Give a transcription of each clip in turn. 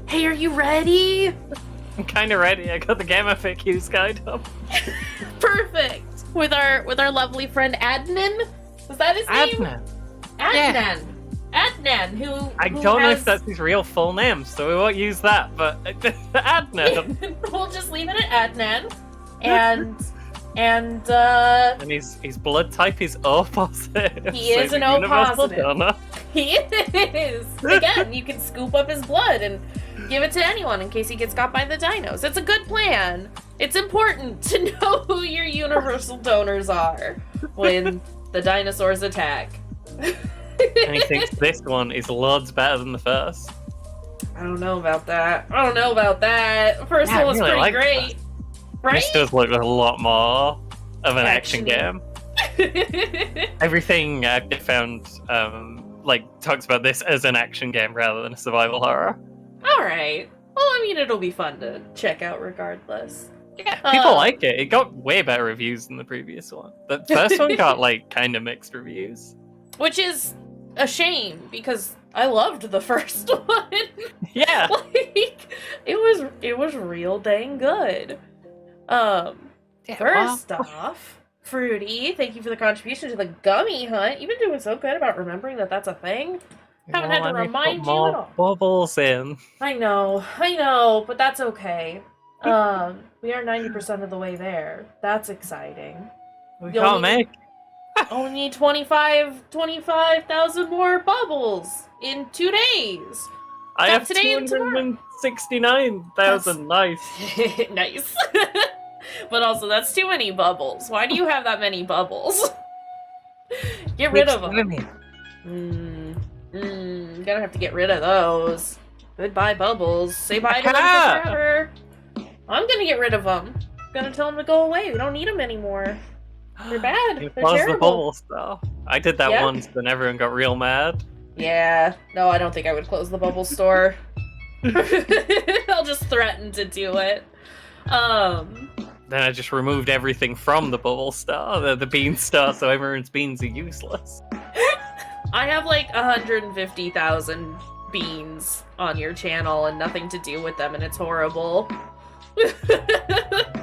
Hey, are you ready? I'm kind of ready. I got the Game FAQs guide up. Perfect. With our lovely friend Adnan. Was that his name? Adnan. Adnan. Adnan, who I don't know if that's his real full name, so we won't use that. But Adnan. We'll just leave it at Adnan. And his blood type is O positive. He is an O positive. He is. Again, you can scoop up his blood and give it to anyone in case he gets got by the dinos. It's a good plan. It's important to know who your universal donors are when the dinosaurs attack. And he thinks this one is loads better than the first. I don't know about that. First one was pretty great. Right? This does look a lot more of an action game. Everything I found talks about this as an action game rather than a survival horror. Alright. Well, I mean, it'll be fun to check out regardless. Yeah, people like it. It got way better reviews than the previous one. The first one got, kind of mixed reviews. Which is a shame, because I loved the first one. Yeah. It was real dang good. First off, Fruity, thank you for the contribution to the gummy hunt. You've been doing so good about remembering that that's a thing. Haven't had to remind you at all. Bubbles in. I know, but that's okay. We are 90% of the way there. That's exciting. We can't make. Only need 25,000 more bubbles in 2 days. I have 269,000. Nice. Nice. But also, that's too many bubbles. Why do you have that many bubbles? Get rid of them. Gonna have to get rid of those. Goodbye, bubbles. Say bye to them forever. I'm gonna get rid of them. I'm gonna tell them to go away. We don't need them anymore. They're bad. They're terrible. The bubbles, though. I did that once, then everyone got real mad. Yeah. No, I don't think I would close the bubble store. I'll just threaten to do it. Then I just removed everything from the bubble star, the bean star, so everyone's beans are useless. I have 150,000 beans on your channel and nothing to do with them, and it's horrible.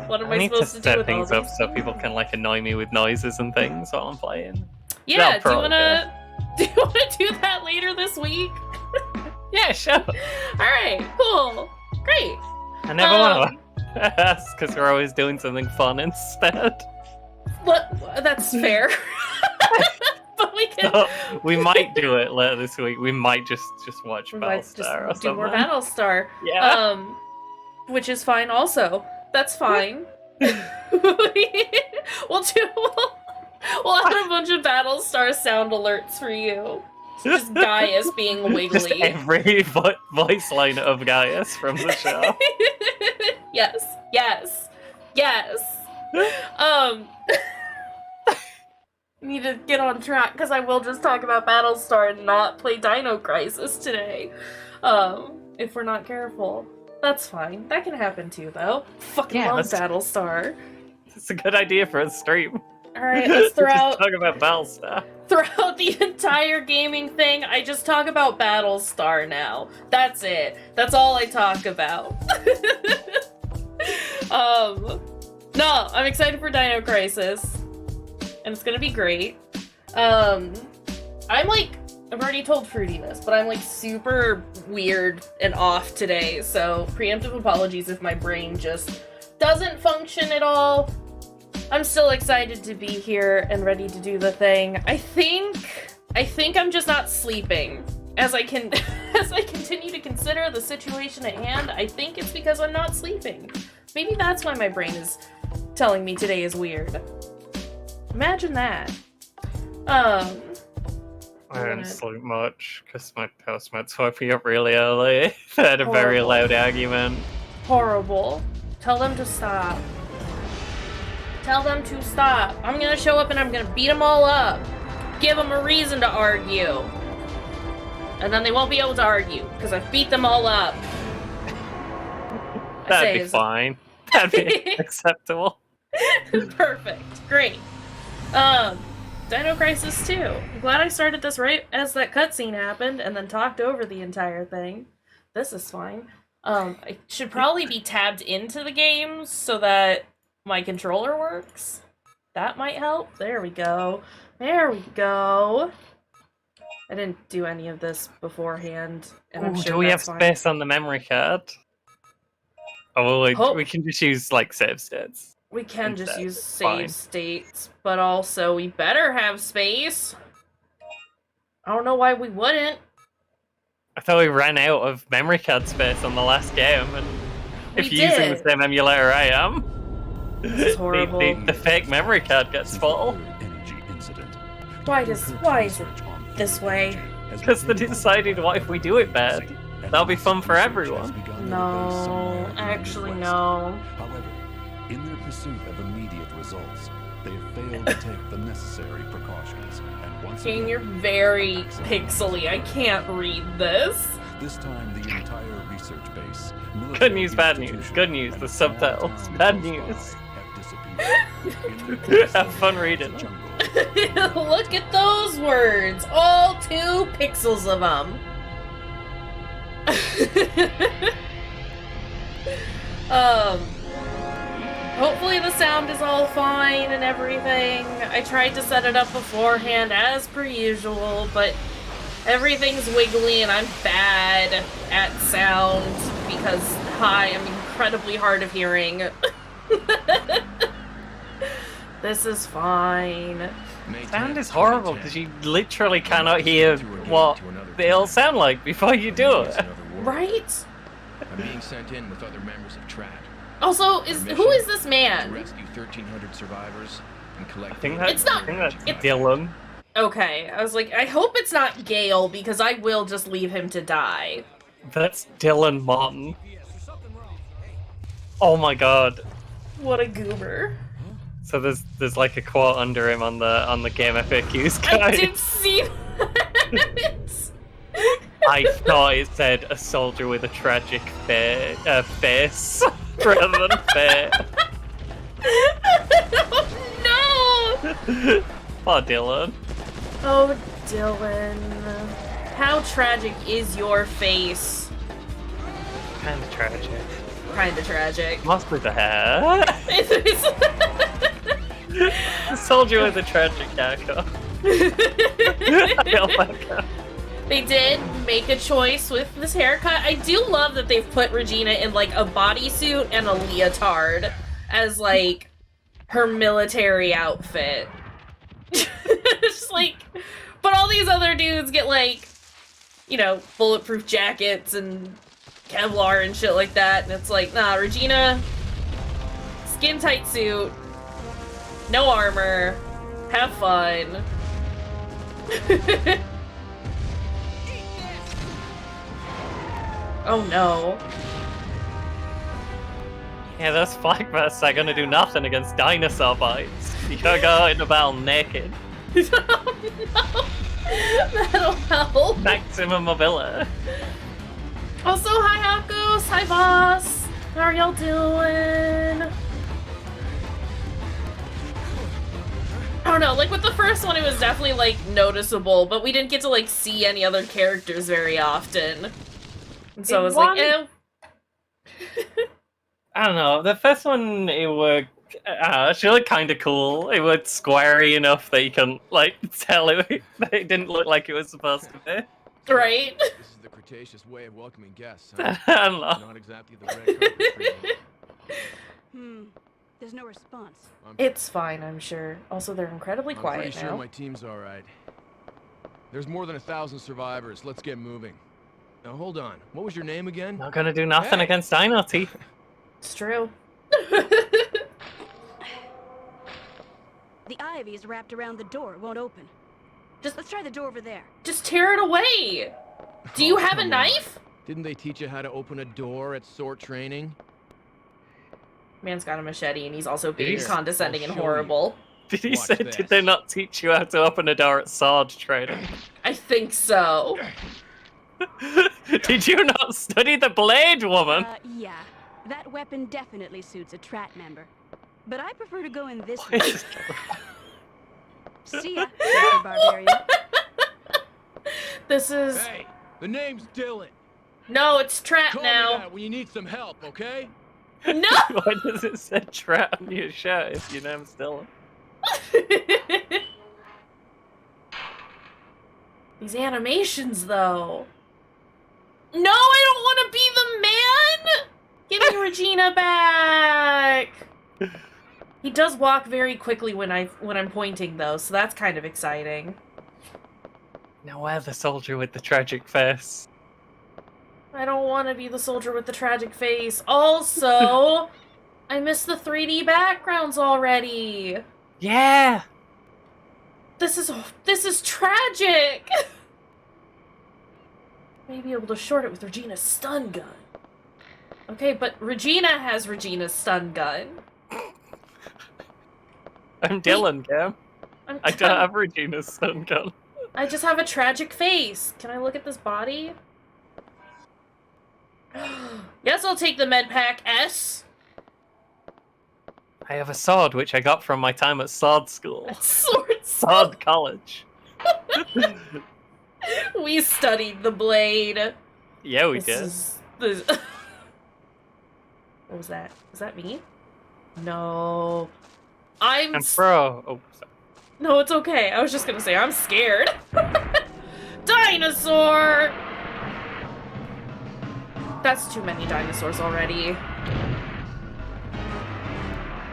What am I supposed to do with things up so people can annoy me with noises and things while I'm playing? Yeah, do you wanna do that later this week? Yeah, sure. Alright, cool. Great. I never want to ask because we're always doing something fun instead. That's fair. But we can. So, we might do it later this week. We might just watch Battlestar or something. Do more Battlestar. Yeah. Which is fine also. That's fine. We'll add a bunch of Battlestar sound alerts for you. It's just Gaius being wiggly. Just every voice line of Gaius from the show. Yes. Need to get on track because I will just talk about Battlestar and not play Dino Crisis today. If we're not careful. That's fine. That can happen too, though. Fucking love Battlestar. It's a good idea for a stream. Alright, let's throw out... talk about Battlestar. Throughout the entire gaming thing, I just talk about Battlestar now. That's it. That's all I talk about. No, I'm excited for Dino Crisis. And it's gonna be great. I've already told Fruity this, but I'm like super weird and off today, so preemptive apologies if my brain just doesn't function at all. I'm still excited to be here and ready to do the thing. I think I'm just not sleeping. As I continue to consider the situation at hand, I think it's because I'm not sleeping. Maybe that's why my brain is telling me today is weird. Imagine that. I didn't sleep much because my housemates woke me up really early. They had a very loud argument. Horrible. Tell them to stop. Tell them to stop. I'm gonna show up and I'm gonna beat them all up. Give them a reason to argue. And then they won't be able to argue because I've beat them all up. That'd be fine. That'd be acceptable. Perfect. Great. Dino Crisis 2. I'm glad I started this right as that cutscene happened and then talked over the entire thing. This is fine. I should probably be tabbed into the games so that my controller works. That might help. There we go. There we go. I didn't do any of this beforehand, and I'm sure do we have space on the memory card? Oh, well, we can just use, save states. We can just use save states, but also we better have space. I don't know why we wouldn't. I thought we ran out of memory card space on the last game, and if you're using the same emulator I am, this is horrible. The fake memory card gets full. Why is it this way? Because they decided, what if we do it bad? That'll be fun for everyone. No, actually no. However, in their pursuit of immediate results, they have failed to take the necessary precautions. And once again, you're very pixely. I can't read this. This time, the entire research base. Good news, bad news. Good news, the subtitles. Bad news. Have fun reading. Look at those words. All 2 pixels of them. Hopefully the sound is all fine and everything. I tried to set it up beforehand as per usual, but everything's wiggly and I'm bad at sound because I'm incredibly hard of hearing. This is fine. Sound is horrible because you literally cannot hear what they all sound like before you do it. Right? I'm being sent in with other members of TRAT. Also, who is this man? Rescue 1,300 survivors and collect. It's not. It's Dylan. Okay, I was like, I hope it's not Gale because I will just leave him to die. That's Dylan Martin. Oh my god. What a goober. So there's like a quote under him on the game FAQs guide. I did see that. I thought it said a soldier with a tragic face rather than face. Oh, no! Oh, Dylan. Oh, Dylan. How tragic is your face? Kinda tragic. Kinda tragic. Mostly the hair. The soldier with a tragic haircut. Oh my god. They did make a choice with this haircut. I do love that they've put Regina in like a bodysuit and a leotard as like her military outfit. Just like, but all these other dudes get like, you know, bulletproof jackets and Kevlar and shit like that, and it's like, nah, Regina, skin tight suit, no armor, Have fun. Oh no. Yeah, those flag vests are gonna do nothing against dinosaur bites. You gotta go out in the battle naked. Oh no. That'll help. Maximum mobility. Also, hi Akos, hi boss. How are y'all doing? I don't know, like with the first one it was definitely like noticeable, but we didn't get to like see any other characters very often. And so I was like, eh. I don't know, the first one, it was actually kind of cool. It was squarey enough that you couldn't, like, tell that it didn't look like it was supposed to be. Right? This is the Cretaceous way of welcoming guests, huh? I don't know. Not exactly the red carpet treatment. There's no response. It's fine, I'm sure. Also, they're incredibly I'm quiet pretty now. sure my team's all right. There's more than 1,000 survivors. Let's get moving. Now hold on. What was your name again? Not gonna do nothing Hey. against Dino teeth. It's true. The ivy is wrapped around the door. It won't open. Let's try the door over there. Just tear it away! Do you have a come knife? on. Didn't they teach you how to open a door at sword training? Man's got a machete and he's also being Here, condescending I'll and show you. horrible. Did he Watch say, this. did they not teach you how to open a door at sword training? I think so. Did you not study the blade, woman? Yeah. That weapon definitely suits a Trat member. But I prefer to go in this Why way. is- See ya, Mr. Barbarian. This is... Hey, the name's Dylan. No, it's Trat Call me now. that when you need some help, okay? No! Why does it say Trat on your shirt if your name's Dylan? These animations, though. No, I don't want to be the man! Give me Regina back! He does walk very quickly when I'm pointing, though, so that's kind of exciting. Now we're the soldier with the tragic face. I don't want to be the soldier with the tragic face. Also, I missed the 3D backgrounds already. Yeah! This is tragic. Maybe able to short it with Regina's stun gun. Okay, but Regina has Regina's stun gun. I'm Dylan, Cam. I don't I'm- have Regina's stun gun. I just have a tragic face. Can I look at this body? Yes, I'll take the med pack S. I have a sword, which I got from my time at sword school. Sword. Sword college. We studied the blade. Yeah, we This did. is- What was that? Was that me? No. I'm And pro. Oh, sorry. No, it's okay. I was just gonna say, I'm scared. Dinosaur! That's too many dinosaurs already.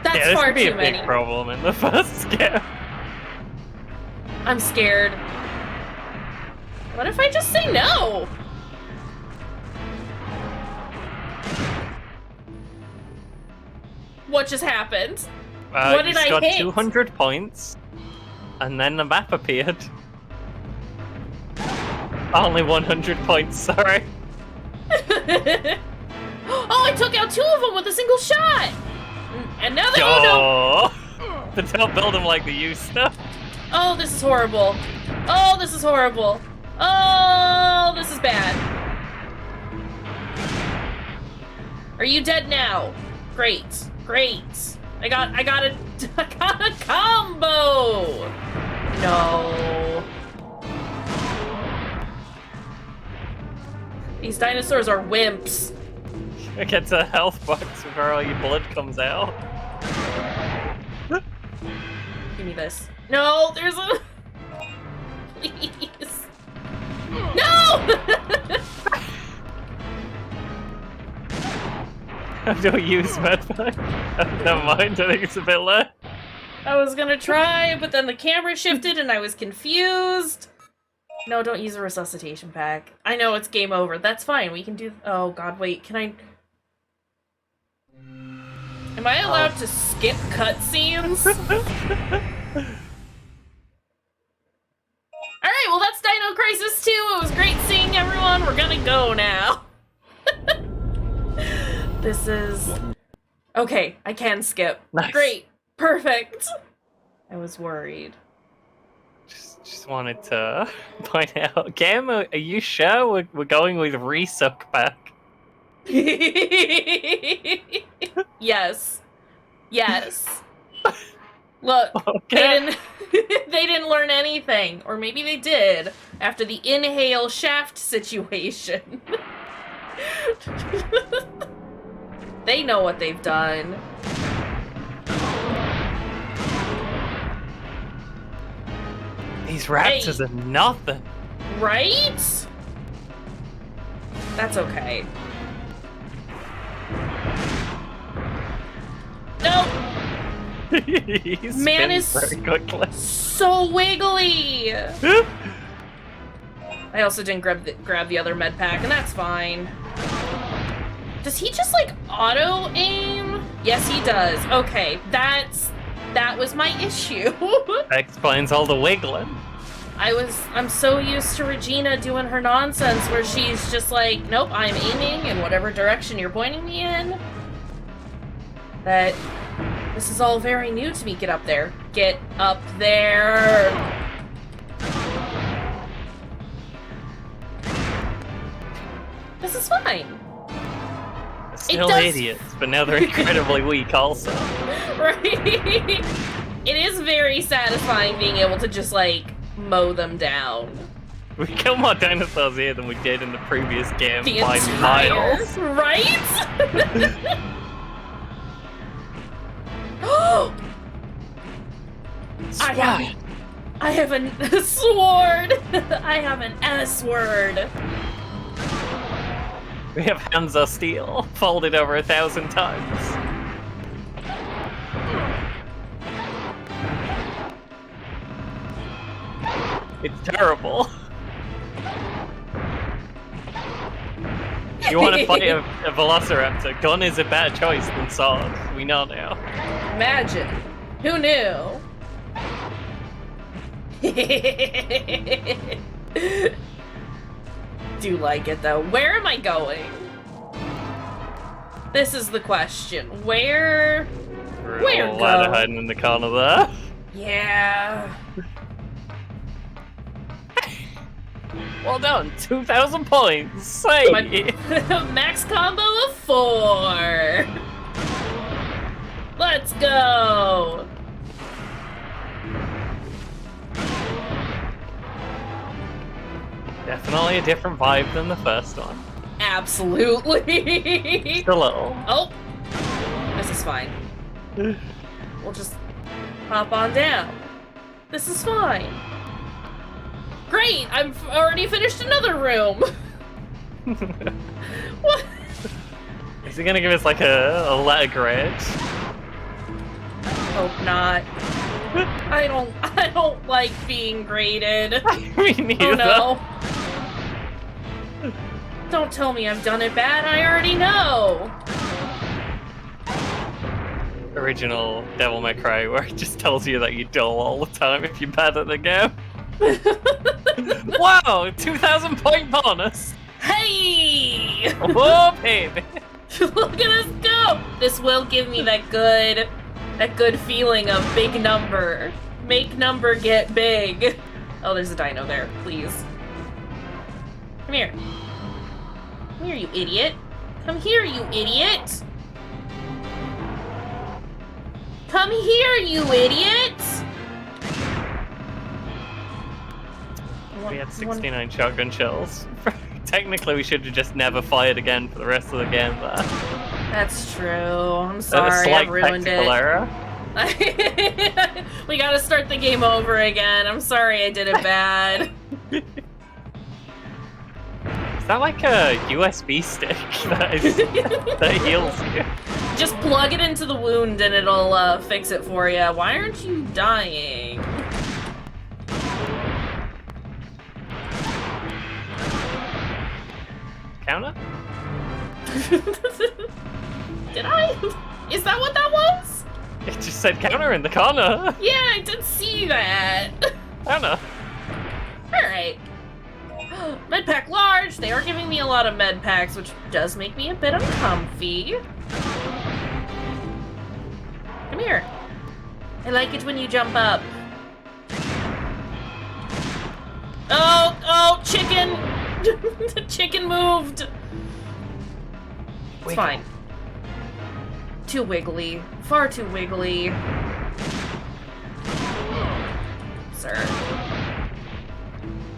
That's Yeah, this far could be too a big many. problem in the first game. I'm scared. What if I just say no? What just happened? What You did I scored hit? 200 points, and then the map appeared. Only 100 points, sorry. Oh, I took out 2 of them with a single shot! And now they all know. Oh, but don't build them like they used to. Oh, this is horrible. Oh, this is horrible. Oh, this is bad. Are you dead now? Great, great. I got a combo. No. These dinosaurs are wimps. It gets a health box before all your blood comes out. Give me this. No, there's a... Please. No! How do I use medpack? Never mind, I think it's a bit late. I was gonna try, but then the camera shifted and I was confused. No, don't use a resuscitation pack. I know it's game over. That's fine. We can do... Oh, God, wait. Can I... Am I allowed to skip cutscenes? gotta go now. This is... Okay, I can skip. Nice. Great. Perfect. I was worried. Just wanted to point out, Game, are you sure we're going with resuck back? Yes. Yes. Look, Okay. they didn't learn anything. Or maybe they did after the inhale shaft situation. They know what they've done. These raptors are nothing. Right? That's okay. No! He Man spins is very quickly. so wiggly! I also didn't grab the other med pack, and that's fine. Does he just, like, auto-aim? Yes, he does. Okay, that was my issue. That explains all the wiggling. I'm so used to Regina doing her nonsense where she's just like, nope, I'm aiming in whatever direction you're pointing me in. That this is all very new to me. Get up there. Get up there. This is fine. They're still idiots, but now they're incredibly weak also. Right? It is very satisfying being able to just, like, mow them down. We kill more dinosaurs here than we did in the previous game The by entire... miles. Right? Oh! I have a sword! I have an S-word! We have hands of steel, folded over 1,000 times. It's terrible. You want to fight a velociraptor, gun is a better choice than sword. We know now. Imagine. Who knew? Do like it though. Where am I going? This is the question. Where Real ladder hiding in the corner there. Yeah. Well done, 2,000 points. Say Max combo of 4. Let's go. Definitely a different vibe than the first one. Absolutely. Just a little. Oh, this is fine. We'll just hop on down. This is fine. Great! I've already finished another room! What? Is he gonna give us like a letter grade? Hope not. I don't like being graded. Me neither. Oh no. Don't tell me I've done it bad, I already know! Original Devil May Cry, where it just tells you that you dull all the time if you're bad at the game. Wow, 2,000 point bonus! Hey! Whoa, baby! Look at us go! This will give me that good feeling of big number. Make number get big. Oh, there's a dino there, please. Come here. Come here, you idiot. Come here, you idiot! Come here, you idiot! We had 69 shotgun shells. Technically, we should have just never fired again for the rest of the game there. That's true. I'm sorry, I ruined it. Error. We gotta start the game over again. I'm sorry I did it bad. Is that like a USB stick that heals you? Just plug it into the wound and it'll fix it for you. Why aren't you dying? Counter? Did I? Is that what that was? It just said counter in the corner. Yeah, I did see that. Counter. Alright. Med pack large! They are giving me a lot of med packs, which does make me a bit uncomfy. Come here. I like it when you jump up. Oh, chicken! The chicken moved! It's fine. Too wiggly. Far too wiggly. Sir.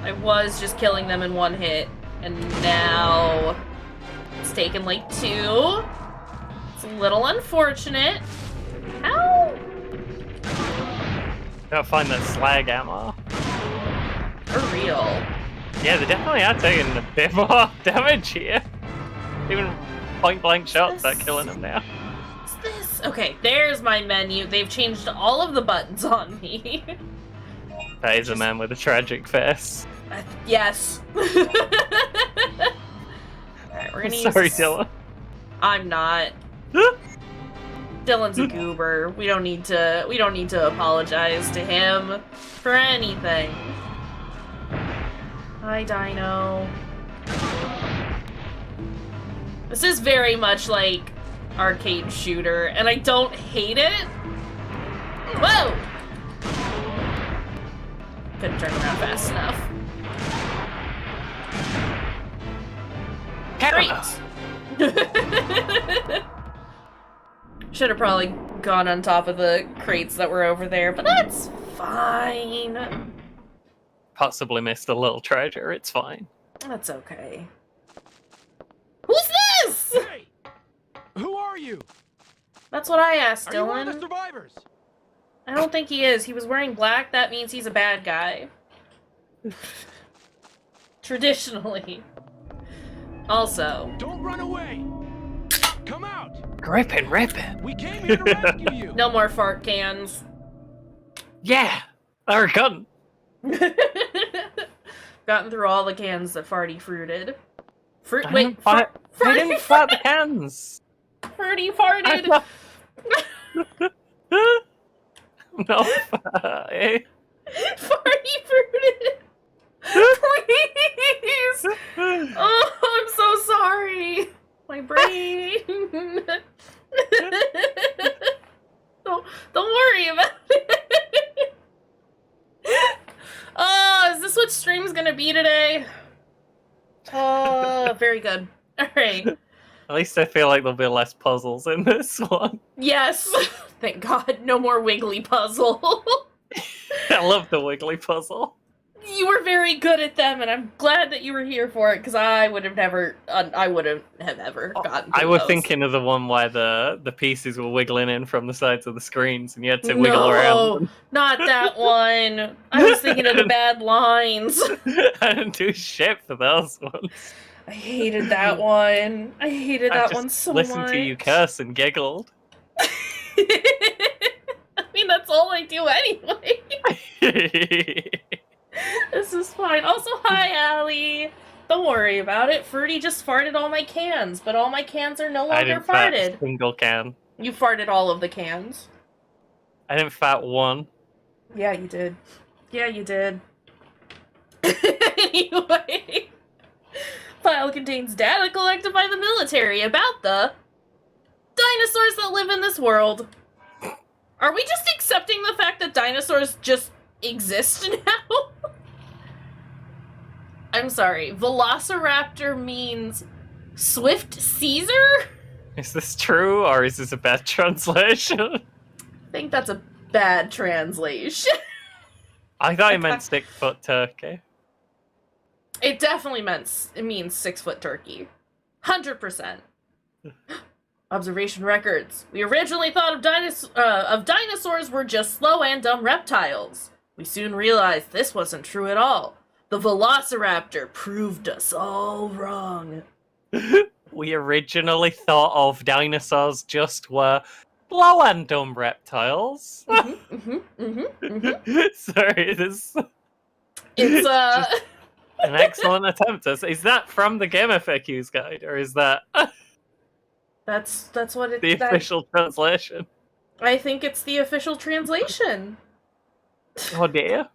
I was just killing them in one hit, and now it's taken like 2. It's a little unfortunate. Ow! Gotta find that slag ammo. For real. Yeah, they definitely are taking a bit more damage here. Even point-blank shots are killing them now. What's this? Okay, there's my menu. They've changed all of the buttons on me. That is a man with a tragic face. Yes. Alright, we're gonna Sorry, use... Dylan. I'm not. Dylan's a goober. We don't need to apologize to him for anything. Hi, Dino. This is very much like arcade shooter, and I don't hate it. Whoa! Couldn't turn around fast enough. Great! Should have probably gone on top of the crates that were over there, but that's fine. Possibly missed a little treasure, it's fine. That's okay. Who's this? Hey! Who are you? That's what I asked, Are you one of the Dylan. survivors? I don't think he is. He was wearing black, that means he's a bad guy. Traditionally. Also. Don't run away! Come out! Grip it. We came here to rescue you! No more fart cans. Yeah! They're gone. Gotten through all the cans that Farty fruited. I didn't fart the cans! Fruity farted! No, eh? Farty fruited! Please! Oh, I'm so sorry! My brain! Don't worry about it! Oh, is this what stream's gonna be today? Oh, very good. Alright. At least I feel like there'll be less puzzles in this one. Yes! Thank God, no more wiggly puzzle. I love the wiggly puzzle. You were very good at them, and I'm glad that you were here for it, because I would have never, gotten to I was those. thinking of the one where the pieces were wiggling in from the sides of the screens, and you had to wiggle around. Not that one. I was thinking of the bad lines. I didn't do shit for those ones. I hated that one. I hated that one so much. Listened to you curse and giggled. I mean, that's all I do anyway. This is fine. Also, hi, Allie. Don't worry about it. Fruity just farted all my cans, but all my cans are no I longer didn't fart farted. a single can. You farted all of the cans. I didn't fart one. Yeah, you did. Yeah, you did. Anyway. File contains data collected by the military about the dinosaurs that live in this world. Are we just accepting the fact that dinosaurs just exist now? I'm sorry. Velociraptor means swift Caesar? Is this true, or is this a bad translation? I think that's a bad translation. I thought it meant stick-foot turkey. It definitely means 6-foot turkey. 100%. Observation records. We originally thought of dinosaurs were just slow and dumb reptiles. We soon realized this wasn't true at all. The Velociraptor proved us all wrong. We originally thought of dinosaurs just were slow and dumb reptiles. Sorry, this It's an excellent attempt. Is that from the Game FAQs guide, or is that that's what it's the official translation? I think it's the official translation. Oh dear.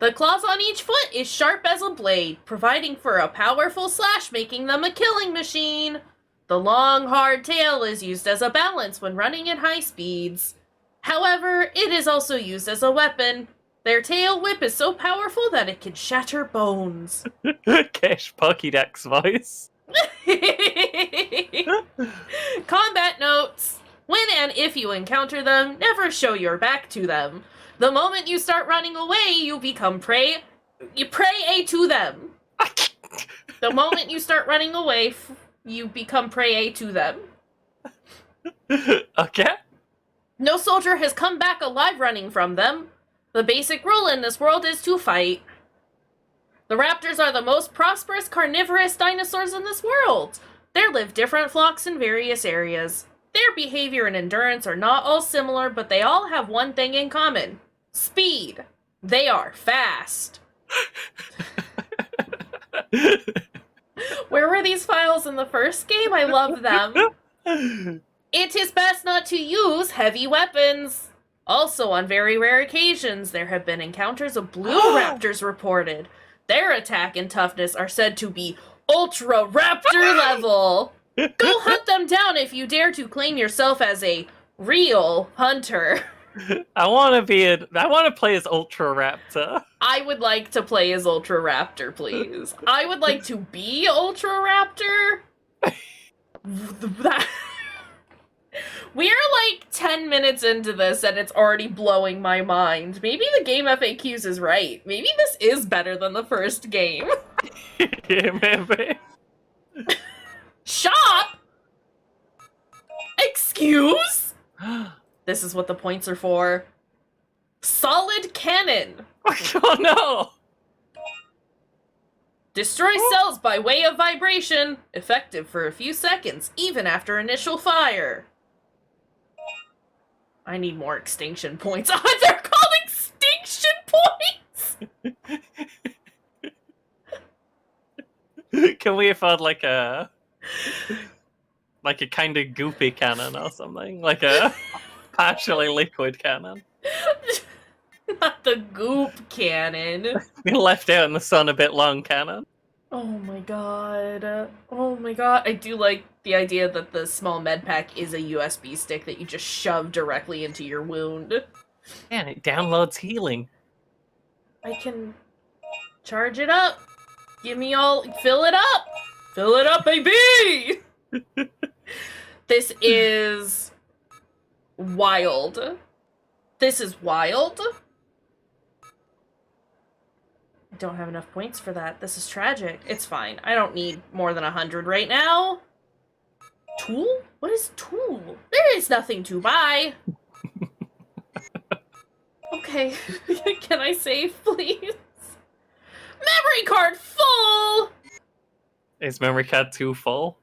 The claws on each foot is sharp as a blade, providing for a powerful slash, making them a killing machine. The long, hard tail is used as a balance when running at high speeds. However, it is also used as a weapon. Their tail whip is so powerful that it can shatter bones. Cash Pokédex voice. Combat notes. When and if you encounter them, never show your back to them. The moment you start running away, you become prey. You prey to them. The moment you start running away, you become prey to them. Okay. No soldier has come back alive running from them. The basic rule in this world is to fight. The raptors are the most prosperous carnivorous dinosaurs in this world. There live different flocks in various areas. Their behavior and endurance are not all similar, but they all have one thing in common. Speed. They are fast. Where were these files in the first game? I love them. It is best not to use heavy weapons. Also, on very rare occasions, there have been encounters of blue raptors reported. Their attack and toughness are said to be Ultra Raptor level. Go hunt them down if you dare to claim yourself as a real hunter. I want to play as Ultra Raptor. I would like to play as Ultra Raptor, please. I would like to be Ultra Raptor. We're like 10 minutes into this and it's already blowing my mind. Maybe the game FAQs is right. Maybe this is better than the first game. Yeah, maybe. Shop? Excuse? This is what the points are for. Solid cannon. Oh no! Destroy cells by way of vibration. Effective for a few seconds, even after initial fire. I need more extinction points. Oh, they're called extinction points! Can we afford like a kind of goopy cannon or something? Like a partially liquid cannon? Not the goop cannon. Been left out in the sun a bit long cannon. Oh my god. Oh my god. I do like the idea that the small med pack is a USB stick that you just shove directly into your wound. Man, it downloads healing. I can charge it up. Give me all... Fill it up! Fill it up, baby! This is... wild. This is wild. I don't have enough points for that. This is tragic. It's fine. I don't need more than 100 right now. Tool? What is tool? There is nothing to buy. Okay. Can I save, please? Memory card full! Is memory card too full?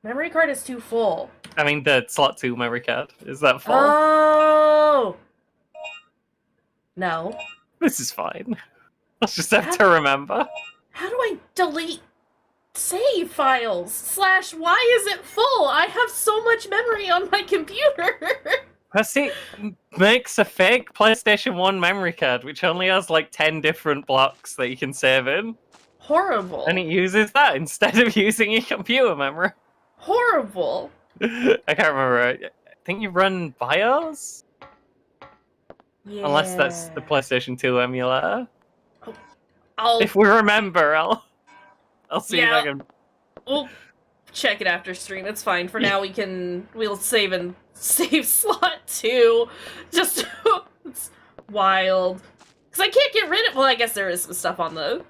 Memory card is too full. I mean, the slot 2 memory card. Is that full? Oh! No. This is fine. Let's just have to remember. How do I delete save files? / why is it full? I have so much memory on my computer. Plus, it makes a fake PlayStation 1 memory card, which only has like 10 different blocks that you can save in. Horrible. And it uses that instead of using your computer memory. Horrible. I can't remember. I think you run BIOS? Yeah. Unless that's the PlayStation 2 emulator. I'll If we remember, I'll see if Yeah. I can... we'll check it after stream. It's fine. For now we'll save and save slot 2. Just it's wild. Cuz I can't get rid of I guess there is some stuff on the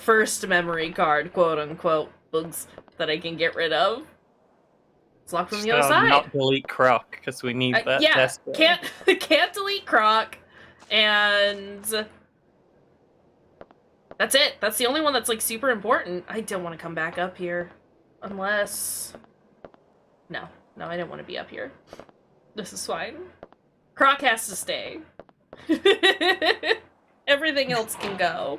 first memory card, quote unquote, bugs that I can get rid of. It's locked from the other side. Not delete Croc, because we need that. Yeah, desperately. can't delete Croc, and that's it. That's the only one that's like super important. I don't want to come back up here, unless no, I don't want to be up here. This is fine. Croc has to stay. Everything else can go.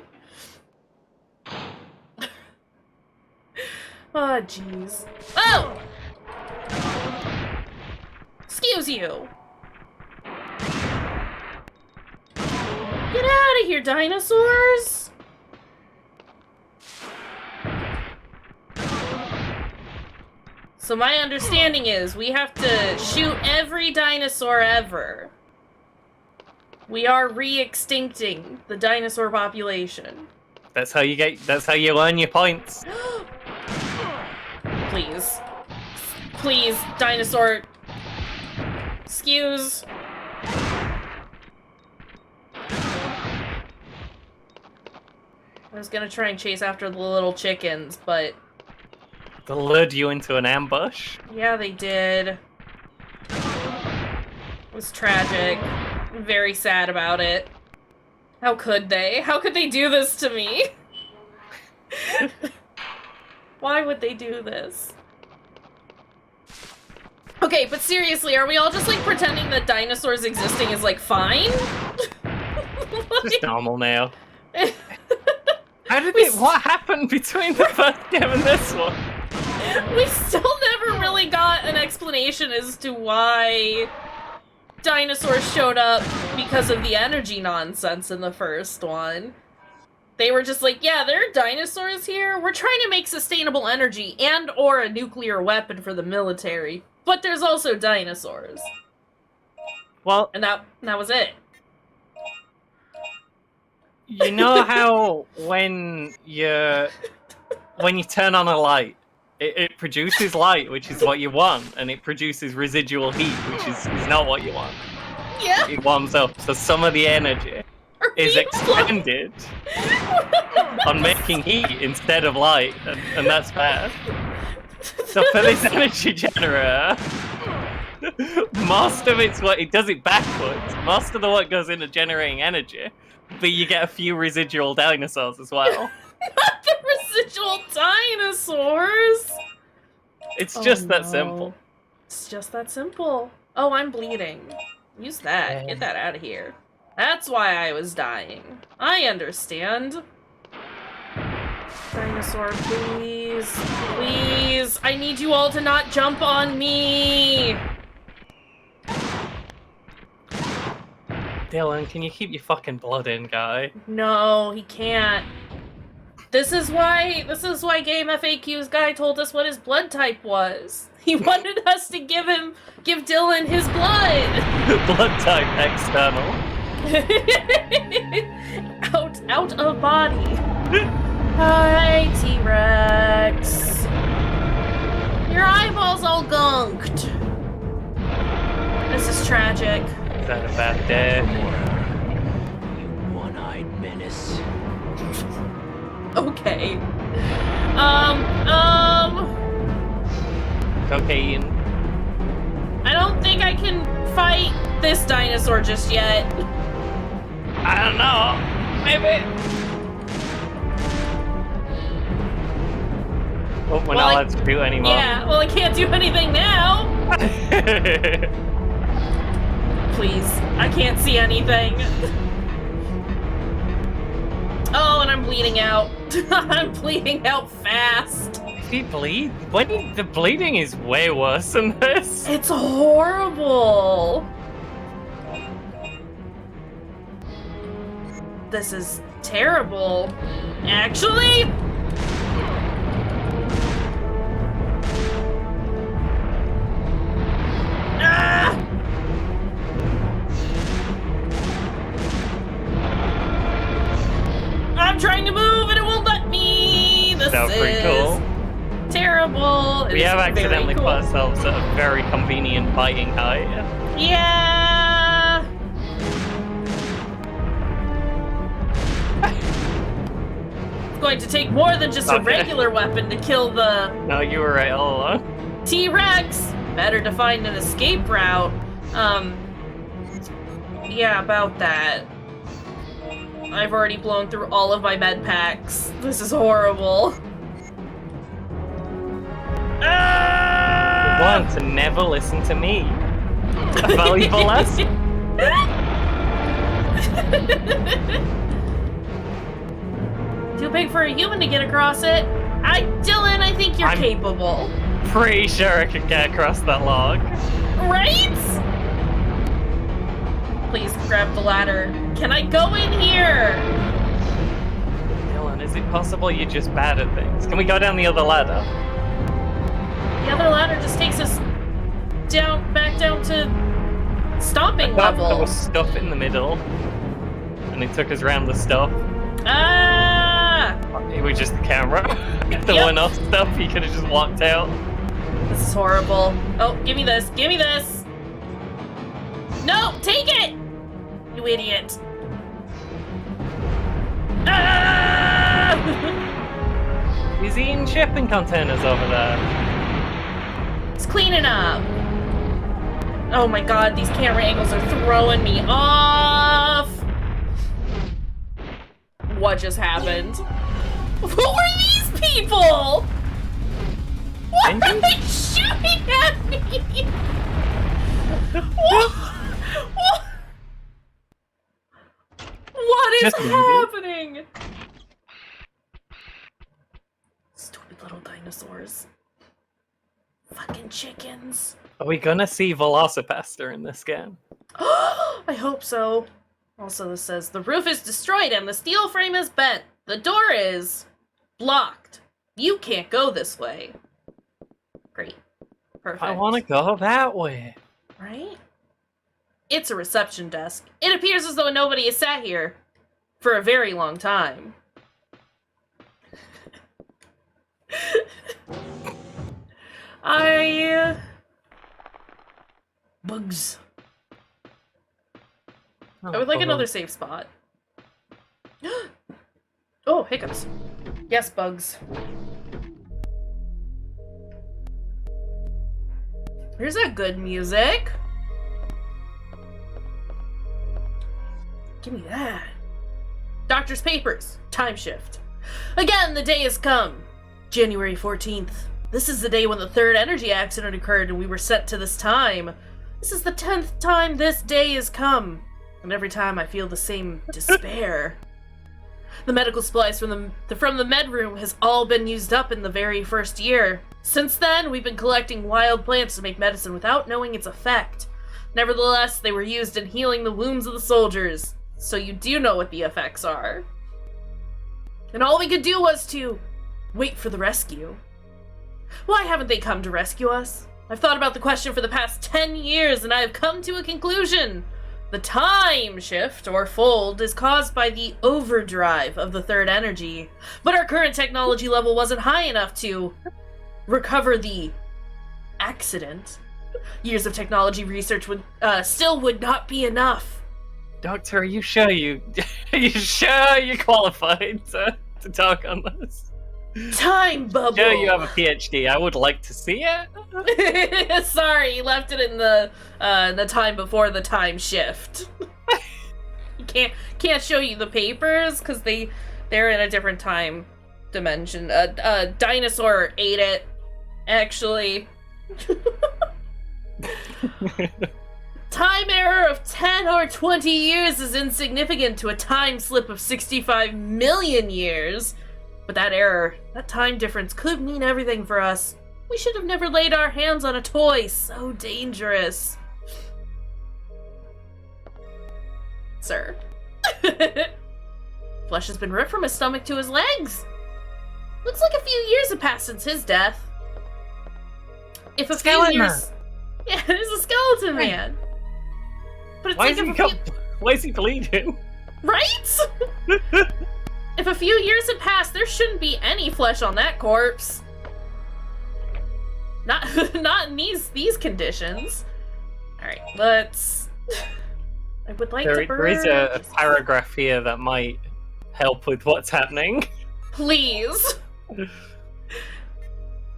Oh, jeez. Oh! Excuse you! Get out of here, dinosaurs! So my understanding is we have to shoot every dinosaur ever. We are re-extincting the dinosaur population. That's how you earn your points. Please. Please, dinosaur. Excuse. I was gonna try and chase after the little chickens, but... They lured you into an ambush. Yeah, they did. It was tragic. I'm very sad about it. How could they? How could they do this to me? Why would they do this? Okay, but seriously, are we all just, like, pretending that dinosaurs existing is, like, fine? Just normal now. What happened between the first game and this one? We still never really got an explanation as to why dinosaurs showed up because of the energy nonsense in the first one. They were just like, yeah, there are dinosaurs here. We're trying to make sustainable energy and or a nuclear weapon for the military. But there's also dinosaurs. Well, and that was it. You know how when you turn on a light, it produces light, which is what you want, and it produces residual heat, which is not what you want. Yeah. It warms up, so some of the energy is expended on making heat instead of light, and that's bad. So for this energy generator, most of it does it backwards. Most of the work goes into generating energy, but you get a few residual dinosaurs as well. Not the residual dinosaurs! It's just that simple. It's just that simple. Oh, I'm bleeding. Use that. Get that out of here. That's why I was dying. I understand. Dinosaur, please. Please. I need you all to not jump on me. Dylan, can you keep your fucking blood in, guy? No, he can't. This is why Game FAQ's guy told us what his blood type was. He wanted us to give Dylan his blood. Blood type external. out of body. Hi, T-Rex. Your eyeball's all gunked. This is tragic. Is that a bad day? You one-eyed menace. Okay. Cocaine. I don't think I can fight this dinosaur just yet. I don't know. Maybe. Oh, we're not allowed to do anymore. Yeah, well, I can't do anything now. Please, I can't see anything. Oh, and I'm bleeding out. I'm bleeding out fast. He bleed? The bleeding is way worse than this. It's horrible. This is terrible. Actually. Ah! I'm trying to move and it won't let me. This That was pretty cool. Terrible. We have accidentally put ourselves at a very convenient biting height. Yeah. It's going to take more than just a regular weapon to kill the... No, you were right all along. T-Rex. Better to find an escape route. Yeah, about that. I've already blown through all of my med packs. This is horrible. Want to never listen to me. A valuable lesson. Too big for a human to get across it. Dylan, I think you're capable. Pretty sure I could get across that log. Right? Please grab the ladder. Can I go in here? Dylan, is it possible you're just bad at things? Can we go down the other ladder? The other ladder just takes us back down to stomping level. There was stuff in the middle, and it took us around the stuff. Ah! It was just the camera. If there were no stuff, you could have just walked out. This is horrible. Oh, give me this. Give me this. No, take it! You idiot. Ah! He's eating shipping containers over there. It's cleaning up. Oh my god, these camera angles are throwing me off. What just happened? Who are these people? Why are they shooting at me? What is happening? Stupid little dinosaurs. Fucking chickens. Are we gonna see Velocipaster in this game? I hope so. Also, this says, the roof is destroyed and the steel frame is bent. The door is blocked. You can't go this way. Great. Perfect. I want to go that way. Right? It's a reception desk. It appears as though nobody has sat here for a very long time. Bugs. Oh, I would like another safe spot. Oh, hiccups. Yes, bugs. Here's that good music. Give me that. Doctor's papers. Time shift. Again, the day has come. January 14th. This is the day when the third energy accident occurred and we were set to this time. This is the 10th time this day has come. And every time I feel the same despair. The medical supplies from the med room has all been used up in the very first year. Since then, we've been collecting wild plants to make medicine without knowing its effect. Nevertheless, they were used in healing the wounds of the soldiers, so you do know what the effects are. And all we could do was to wait for the rescue. Why haven't they come to rescue us? I've thought about the question for the past 10 years, and I have come to a conclusion. The time shift, or fold, is caused by the overdrive of the third energy, but our current technology level wasn't high enough to recover the accident. Years of technology research would not be enough. Doctor, are you sure you're qualified to talk on this? Time bubble. Sure you have a PhD. I would like to see it. Sorry, you left it in the time before the time shift. You can't show you the papers because they're in a different time dimension. A dinosaur ate it, actually. Time error of 10 or 20 years is insignificant to a time slip of 65 million years. But that error, that time difference could mean everything for us. We should have never laid our hands on a toy so dangerous. Sir. Flesh has been ripped from his stomach to his legs. Looks like a few years have passed since his death. If a few years... Yeah, there's a skeleton man. But it's Why is he bleeding? Right? If a few years have passed, there shouldn't be any flesh on that corpse. Not in these conditions. Alright, let's... I would like to There is a paragraph here that might help with what's happening. Please.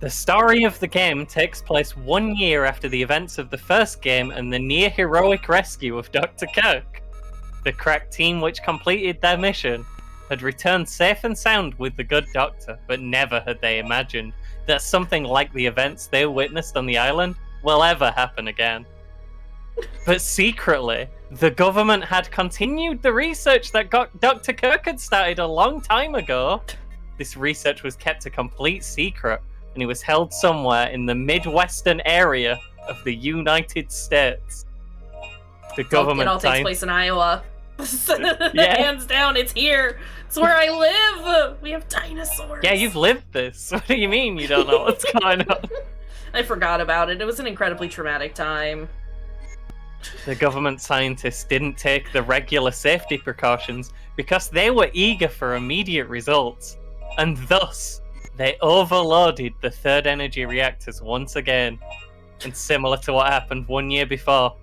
The story of the game takes place 1 year after the events of the first game and the near-heroic rescue of Dr. Kirk. The crack team which completed their mission had returned safe and sound with the good doctor, but never had they imagined that something like the events they witnessed on the island will ever happen again. But secretly, the government had continued the research that Dr. Kirk had started a long time ago. This research was kept a complete secret, and it was held somewhere in the Midwestern area of the United States. The government It all takes place in Iowa. Yeah. Hands down, it's here. It's where I live. We have dinosaurs. Yeah, you've lived this. What do you mean you don't know what's going on? I forgot about it. It was an incredibly traumatic time. The government scientists didn't take the regular safety precautions because they were eager for immediate results, and thus they overloaded the third energy reactors once again, and similar to what happened 1 year before.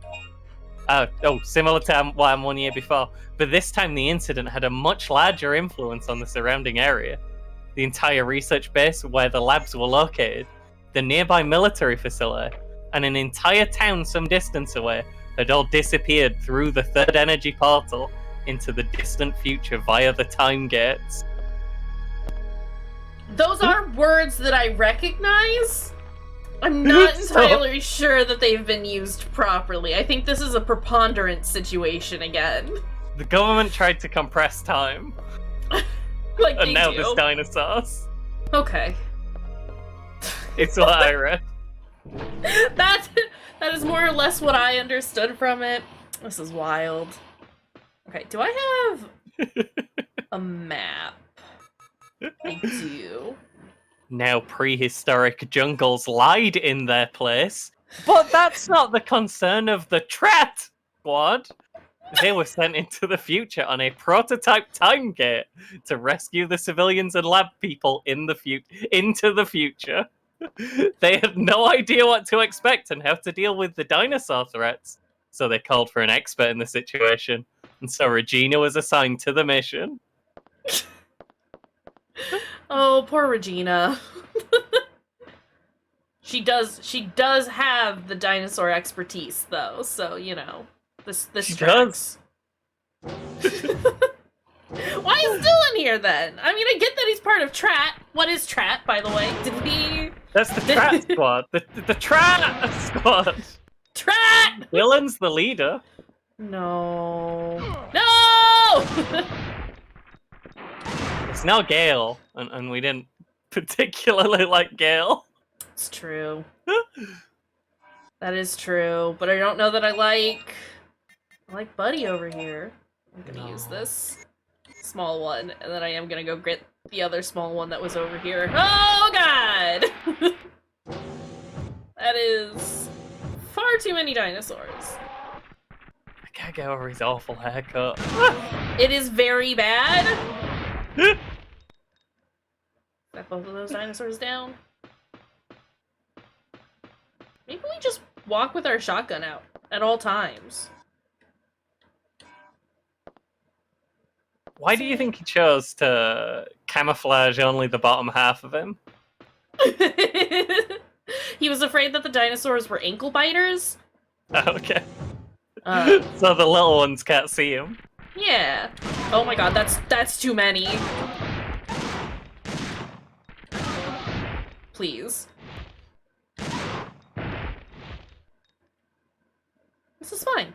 Similar to what happened 1 year before, but this time the incident had a much larger influence on the surrounding area. The entire research base where the labs were located, the nearby military facility, and an entire town some distance away had all disappeared through the third energy portal into the distant future via the time gates. Those are words that I recognize. I'm not entirely sure that they've been used properly. I think this is a preponderance situation again. The government tried to compress time. Like And now there's dinosaurs. Okay. It's what I read. That is more or less what I understood from it. This is wild. Okay, do I have a map? I do. Now prehistoric jungles lied in their place, but that's not the concern of the Trat Squad. They were sent into the future on a prototype time gate to rescue the civilians and lab people into the future. They had no idea what to expect and how to deal with the dinosaur threats, so they called for an expert in the situation, and so Regina was assigned to the mission. Oh, poor Regina. She does have the dinosaur expertise, though, so, you know, this She tracks. Why is Dylan here, then? I mean, I get that he's part of Trat. What is Trat, by the way? Did we... That's the Trat Squad. The Trat Squad. Trat! Dylan's the leader. No. No! It's now Gale, and we didn't particularly like Gale. It's true. That is true, but I don't know that I like Buddy over here. I'm gonna use this small one, and then I am gonna go get the other small one that was over here. Oh god! That is far too many dinosaurs. I can't get over his awful haircut. It is very bad. Set both of those dinosaurs down. Maybe we just walk with our shotgun out at all times. Why do you think he chose to camouflage only the bottom half of him? He was afraid that the dinosaurs were ankle biters. Okay. So the little ones can't see him. Yeah. Oh my god, that's too many. Please. This is fine.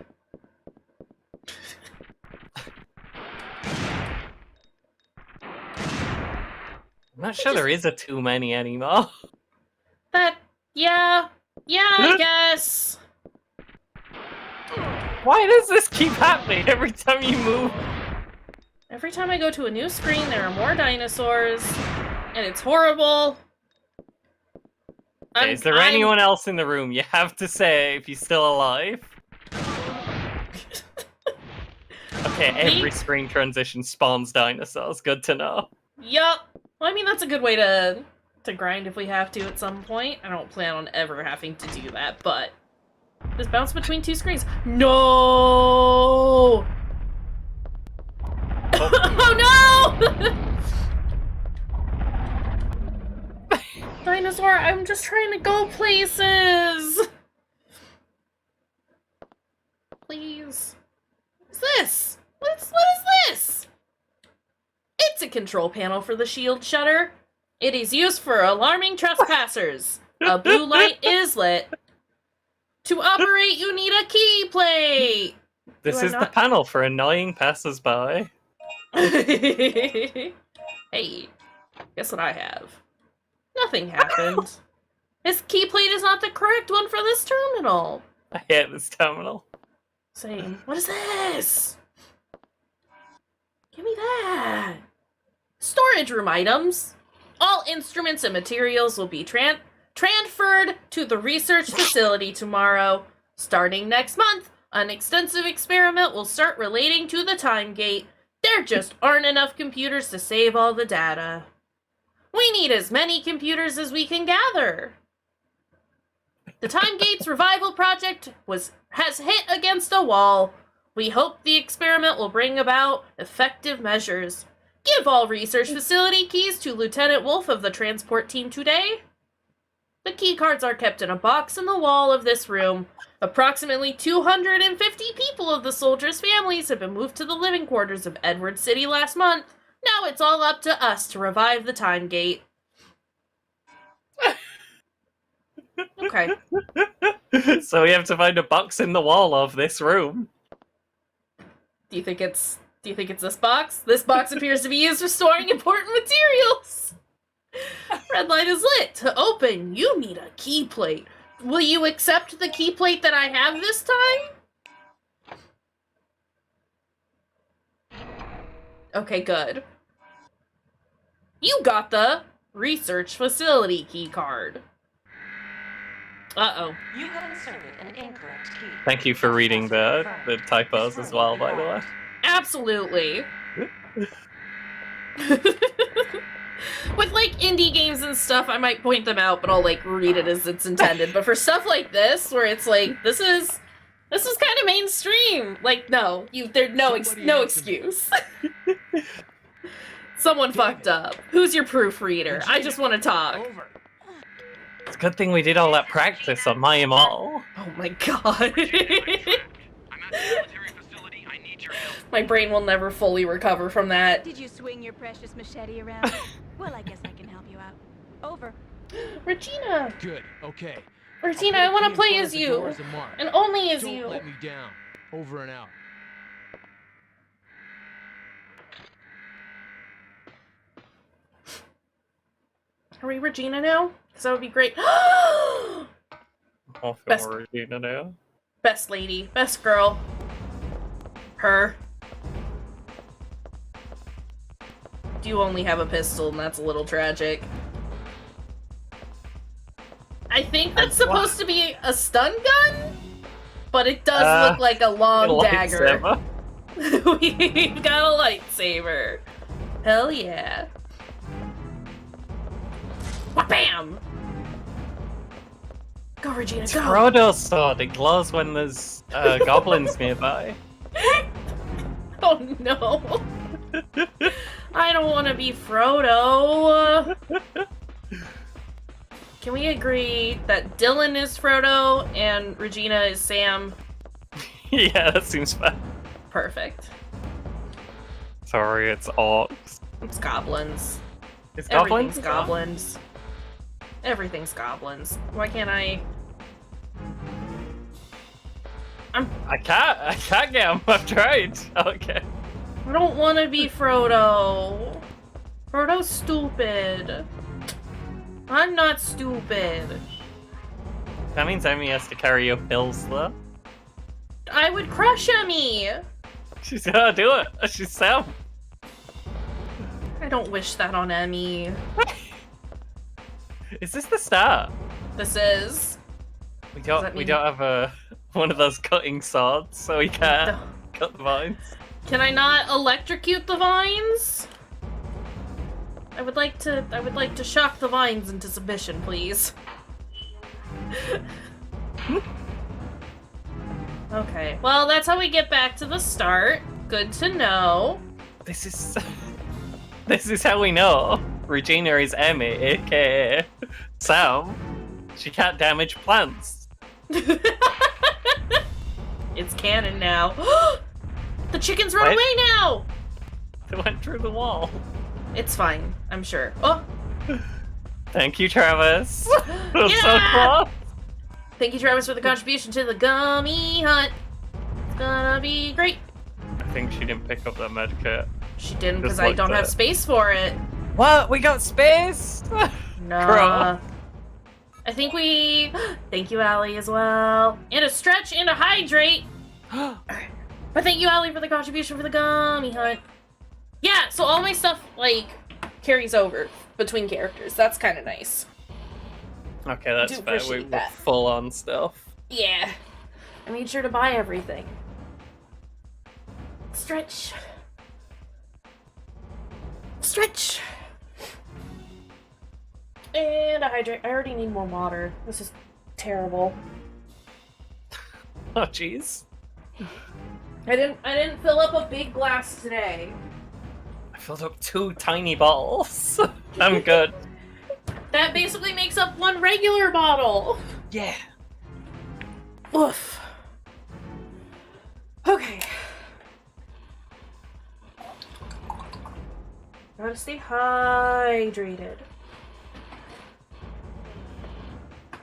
I'm not sure there is a too many anymore. Yeah, I guess. Why does this keep happening every time you move? Every time I go to a new screen, there are more dinosaurs, and it's horrible. Okay, is there anyone else in the room? You have to say if you're still alive. Okay, every screen transition spawns dinosaurs. Good to know. Yup. Well, I mean, that's a good way to grind if we have to at some point. I don't plan on ever having to do that, but... Just bounce between two screens. No! Oh no! Dinosaur, I'm just trying to go places! Please. What's this? What is this? It's a control panel for the shield shutter. It is used for alarming trespassers. A blue light is lit. To operate, you need a key plate! This is the panel for annoying passers-by. Hey, guess what I have? Nothing happened. This key plate is not the correct one for this terminal. I hate this terminal. Same. What is this? Give me that. Storage room items. All instruments and materials will be transferred to the research facility tomorrow. Starting next month, an extensive experiment will start relating to the time gate. There just aren't enough computers to save all the data. We need as many computers as we can gather. The Time Gates Revival Project has hit against a wall. We hope the experiment will bring about effective measures. Give all research facility keys to Lieutenant Wolf of the transport team today. The key cards are kept in a box in the wall of this room. Approximately 250 people of the soldiers' families have been moved to the living quarters of Edward City last month. Now it's all up to us to revive the Time Gate. Okay. So we have to find a box in the wall of this room. Do you think it's this box? This box appears to be used for storing important materials. Red light is lit. To open, you need a key plate. Will you accept the key plate that I have this time? Okay, good. You got the research facility key card. Uh-oh. You have inserted an incorrect key. Thank you for reading the typos as well, by the way. Absolutely. With, like, indie games and stuff, I might point them out, but I'll, like, read it as it's intended. But for stuff like this, where it's like, this is kind of mainstream. Like, no, there's no excuse. Someone fucked up. Who's your proofreader? I just want to talk. Over. It's a good thing we did all that practice on my all. Oh my god. I'm at the military facility. I need your help. My brain will never fully recover from that. Did you swing your precious machete around? Well, I guess I can help you out. Over. Regina! Good. Okay. Regina, I'll I want to put play the key in as front of the you. door as a mark. And only as Don't you. let me down. Over and out. Are we Regina now? Because that would be great. Off Best- Regina now. Best lady. Best girl. Her. You only have a pistol, and that's a little tragic. I think that's supposed to be a stun gun, but it does look like a long dagger. We've got a lightsaber. Hell yeah. Wha-bam! Go, Regina, It's go! Frodo's sword. It glows when there's goblins nearby. Oh no! I don't want to be Frodo! Can we agree that Dylan is Frodo and Regina is Sam? Yeah, that seems fair. Perfect. Sorry, it's orcs. It's goblins. It's Everything's goblins? goblins. Everything's goblins. Why can't I? I can't get him. I've tried. Okay. I don't want to be Frodo. Frodo's stupid. I'm not stupid. That means Emmy has to carry your pills, though. I would crush Emmy. She's gonna do it. She's Sam. I don't wish that on Emmy. Is this the start? This is. We Does that don't. We mean- don't have one of those cutting swords, so we can't cut the vines. Can I not electrocute the vines? I would like to shock the vines into submission, please. Okay. Well, that's how we get back to the start. Good to know. This is. This is how we know Regina is Emmy, aka Sam. She can't damage plants. It's canon now. The chickens run What? away now! They went through the wall. It's fine, I'm sure. Oh! Thank you, Travis. That was so Yeah! close. Thank you, Travis, for the contribution to the gummy hunt. It's gonna be great. I think she didn't pick up that medkit. She didn't Just because I like don't have that. space for it. What? We got space? Nah. Girl. I think we... Thank you, Allie, as well. And a stretch and a hydrate. Alright. But thank you, Allie, for the contribution for the gummy hunt. Yeah, so all my stuff, like, carries over between characters. That's kind of nice. Okay, that's Do fair. appreciate We're that. full on stuff. Yeah. I made sure to buy everything. Stretch. Stretch. And a hydrate. I already need more water. This is terrible. Oh, jeez. I didn't fill up a big glass today. I filled up 2 tiny bottles. I'm good. That basically makes up 1 regular bottle. Yeah. Oof. Okay. Gotta stay hydrated.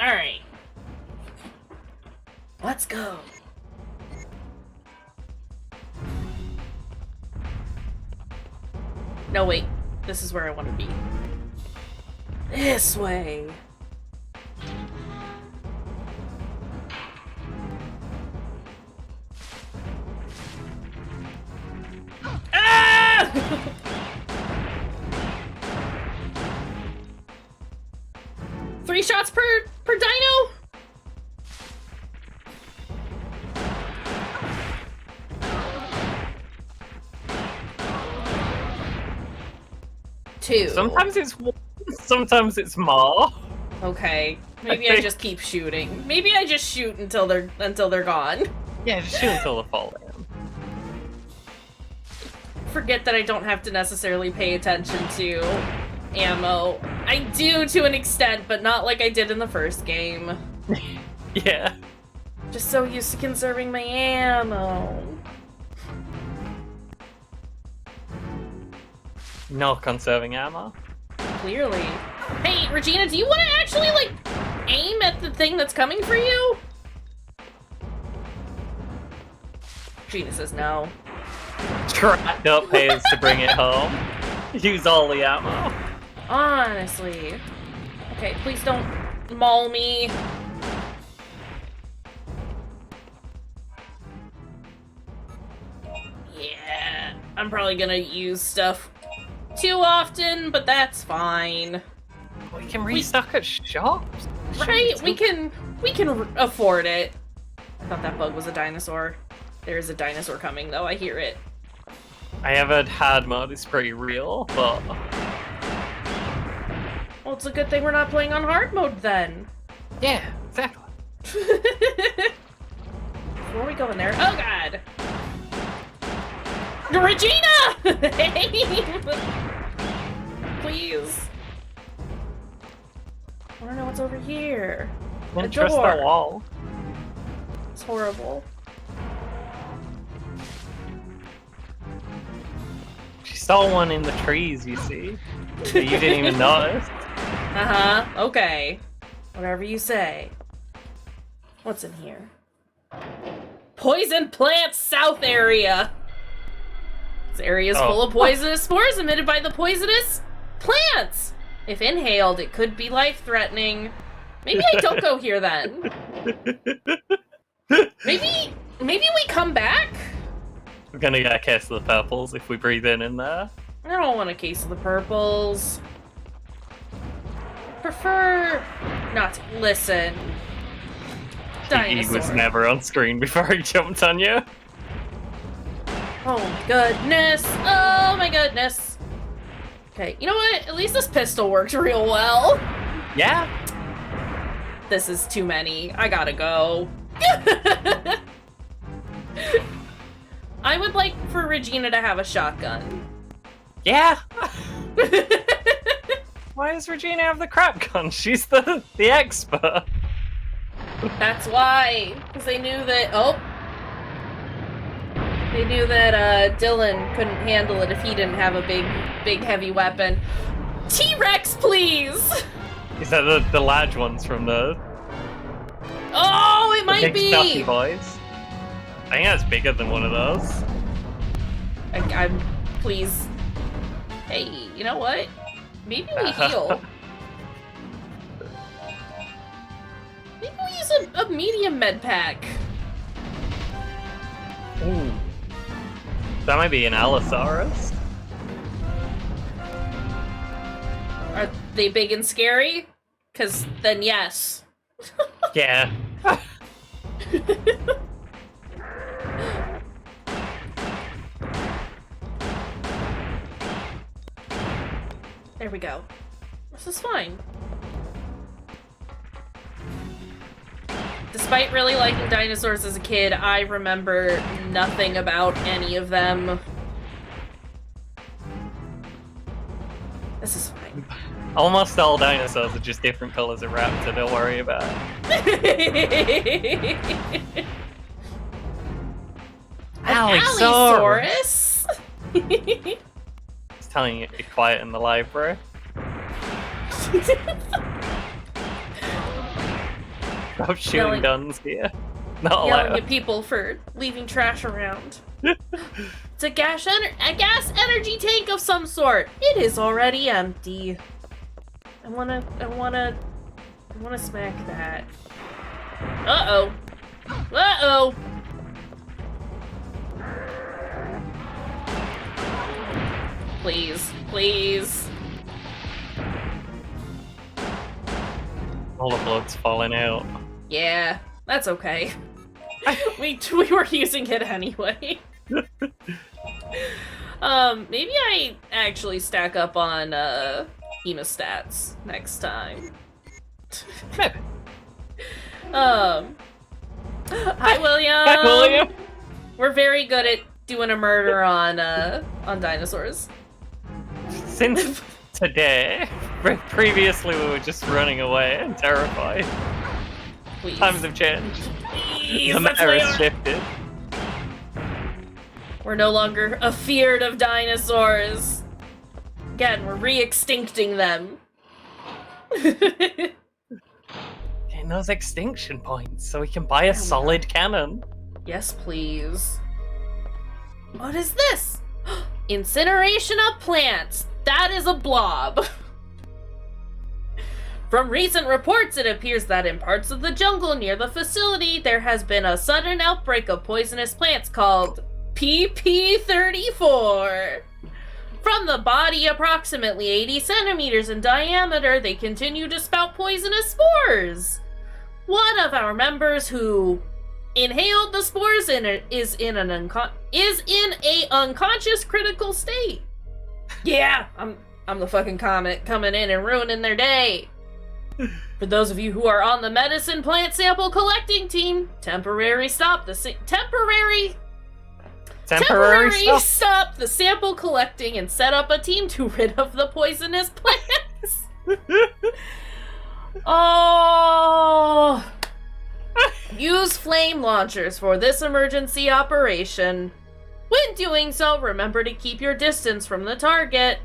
Alright. Let's go. No, wait. This is where I want to be. This way. Ah! 3 shots per dino? Two. Sometimes it's 1, sometimes it's more. Okay. Maybe I just keep shooting. Maybe I just shoot until they're gone. Yeah, just shoot until they fall in. Forget that I don't have to necessarily pay attention to ammo. I do to an extent, but not like I did in the first game. Yeah. Just so used to conserving my ammo. No conserving ammo. Clearly. Hey, Regina, do you want to actually, like, aim at the thing that's coming for you? Regina says no. Tracked up pays to bring it home. Use all the ammo. Honestly. Okay, please don't maul me. Yeah, I'm probably gonna use stuff too often, but that's fine. We can restock at shops. Right? We can afford it. I thought that bug was a dinosaur. There is a dinosaur coming, though. I hear it. I have heard hard mode is pretty real, but Well, it's a good thing we're not playing on hard mode then. yeah, exactly. Before we go in there, oh god! Regina! Please. I wanna know what's over here. A Don't trust door. that wall. It's horrible. She saw one in the trees, you see. But you didn't even notice. Uh-huh, okay. Whatever you say. What's in here? Poison plant south area! This area is full of poisonous spores emitted by the poisonous plants! If inhaled, it could be life-threatening. Maybe I don't go here then. Maybe we come back? We're gonna get a case of the purples if we breathe in there. I don't want a case of the purples. Prefer not to listen. He Dinosaur. was never on screen before he jumped on you. Oh my goodness. Oh my goodness. Okay, you know what? At least this pistol works real well. Yeah. This is too many. I gotta go. I would like for Regina to have a shotgun. Yeah. Why does Regina have the crap gun? She's the expert. That's why. Because they knew that... Oh. They knew that Dylan couldn't handle it if he didn't have a big heavy weapon. T-Rex, please! Is that the large ones from the... Oh, it might Big be! Stuffy Boys? I think that's bigger than one of those. I'm... Please. Hey, you know what? Maybe we heal. Maybe we use a medium med pack. Ooh. That might be an Allosaurus. Are they big and scary? Because then yes. Yeah. There we go. This is fine. Despite really liking dinosaurs as a kid, I remember nothing about any of them. This is fine. Almost all dinosaurs are just different colors of raptor, don't worry about it. Allosaurus? It's telling you to be quiet in the library. Stop shooting guns here. Not Yelling allowed. at people for leaving trash around. It's a gas energy tank of some sort. It is already empty. I wanna smack that. Uh-oh. Uh-oh. Please, please. All the blood's falling out. Yeah, that's okay. we were using it anyway. Maybe I actually stack up on hemostats next time. Maybe. Hi, William. Hi, William. We're very good at doing a murder on dinosaurs. Since today, previously we were just running away and terrified. Please. Times have changed. Please, The matter has shifted. We're no longer afeared of dinosaurs. Again, we're re-extincting them. Getting those extinction points so we can buy a solid cannon. Yes, please. What is this? Incineration of plants. That is a blob. From recent reports, it appears that in parts of the jungle near the facility, there has been a sudden outbreak of poisonous plants called PP34. From the body approximately 80 centimeters in diameter, they continue to spout poisonous spores. One of our members who inhaled the spores is in a unconscious critical state. Yeah, I'm the fucking comet coming in and ruining their day. For those of you who are on the medicine plant sample collecting team, temporary stop the sample collecting and set up a team to rid of the poisonous plants. Oh. Use flame launchers for this emergency operation. When doing so, remember to keep your distance from the target.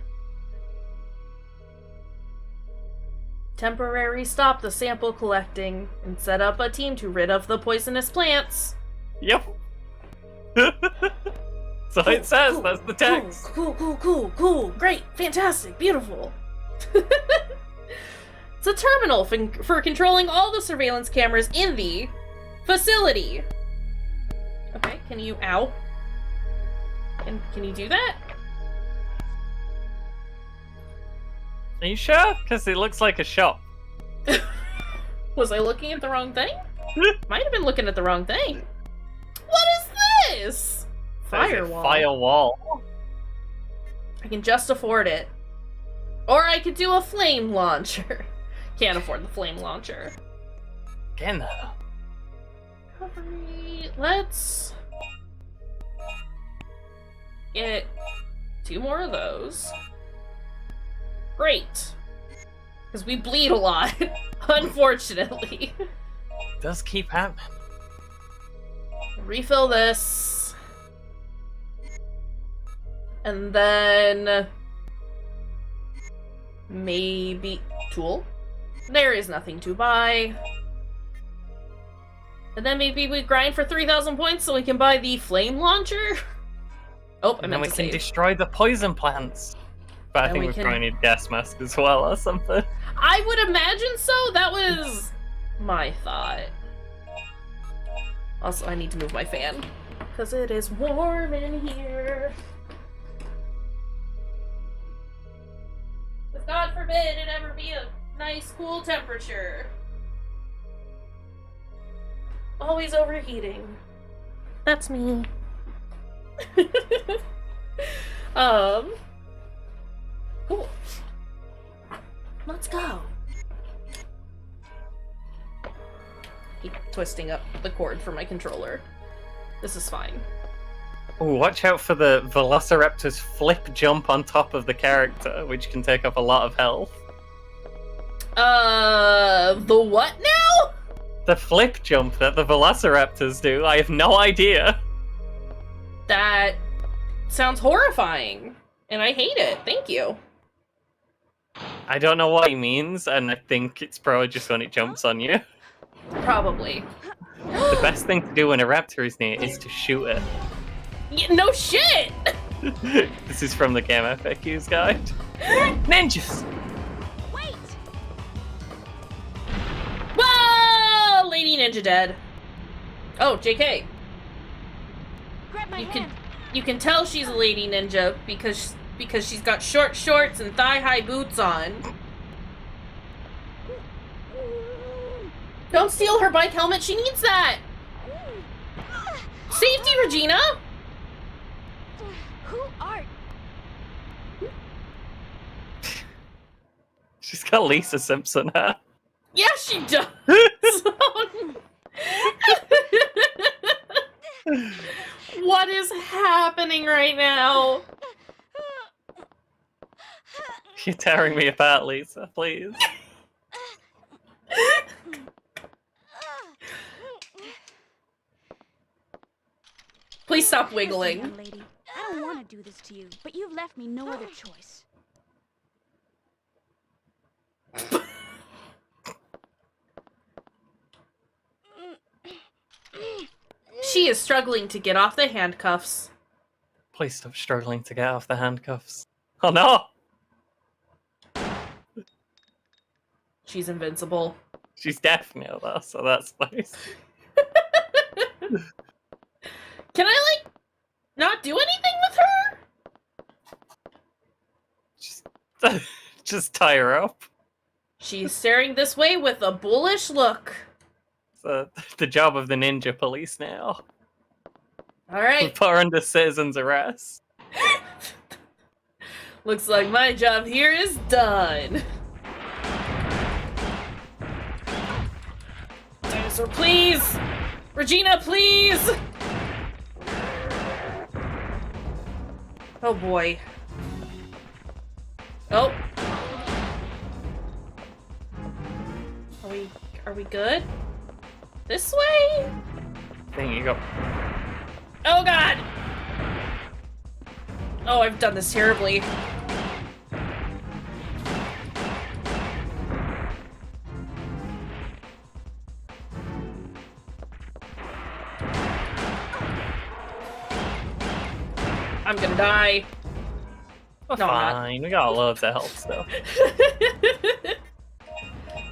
Temporary stop the sample collecting and set up a team to rid of the poisonous plants. Yep. So it says, that's the text. Cool. Great. Fantastic. Beautiful. It's a terminal for controlling all the surveillance cameras in the facility. Okay, can you... Ow. Can you do that? Are you sure? Because it looks like a shop. Was I looking at the wrong thing? Might have been looking at the wrong thing. What is this? Firewall. Firewall. I can just afford it. Or I could do a flame launcher. Can't afford the flame launcher. Again, though. Recovery. Let's get 2 more of those. Great. Because we bleed a lot, unfortunately. It does keep happening. Refill this. And then... maybe... tool? There is nothing to buy. And then maybe we grind for 3,000 points so we can buy the flame launcher? Oh, I And then meant we to can save. destroy the poison plants. But I think we probably need gas mask as well or something. I would imagine so. That was my thought. Also, I need to move my fan. 'Cause it is warm in here. 'Cause God forbid it ever be a nice cool temperature. Always overheating. That's me. Cool. Let's go. Keep twisting up the cord for my controller. This is fine. Ooh, watch out for the Velociraptor's flip jump on top of the character, which can take up a lot of health. The what now? The flip jump that the Velociraptors do, I have no idea. That sounds horrifying, and I hate it. Thank you. I don't know what he means, and I think it's probably just when it jumps on you. Probably. The best thing to do when a raptor is near is to shoot it. Yeah, no shit! This is from the Game FAQs guide. Ninjas! Wait! Whoa! Lady Ninja dead. Oh, JK. Grab my You hand. can tell she's a lady ninja because she's got short shorts and thigh-high boots on. Don't steal her bike helmet, she needs that! Safety, Regina! Who art? She's got Lisa Simpson hair. Yeah, she does! What is happening right now? You're tearing me apart, Lisa, please. Please stop wiggling. Listen, young lady, I don't want to do this to you, but you've left me no other choice. She is struggling to get off the handcuffs. Please stop struggling to get off the handcuffs. Oh no! She's invincible. She's deaf now, though, so that's nice. Can I, like, not do anything with her? Just tie her up. She's staring this way with a bullish look. It's the job of the ninja police now. Alright. Put her under citizen's arrest. Looks like my job here is done. Dinosaur, please! Regina, please! Oh boy. Oh. Are we good? This way? There you go. Oh god! Oh, I've done this terribly. I'm gonna die. We're No, I'm not. fine. We got loads of health still.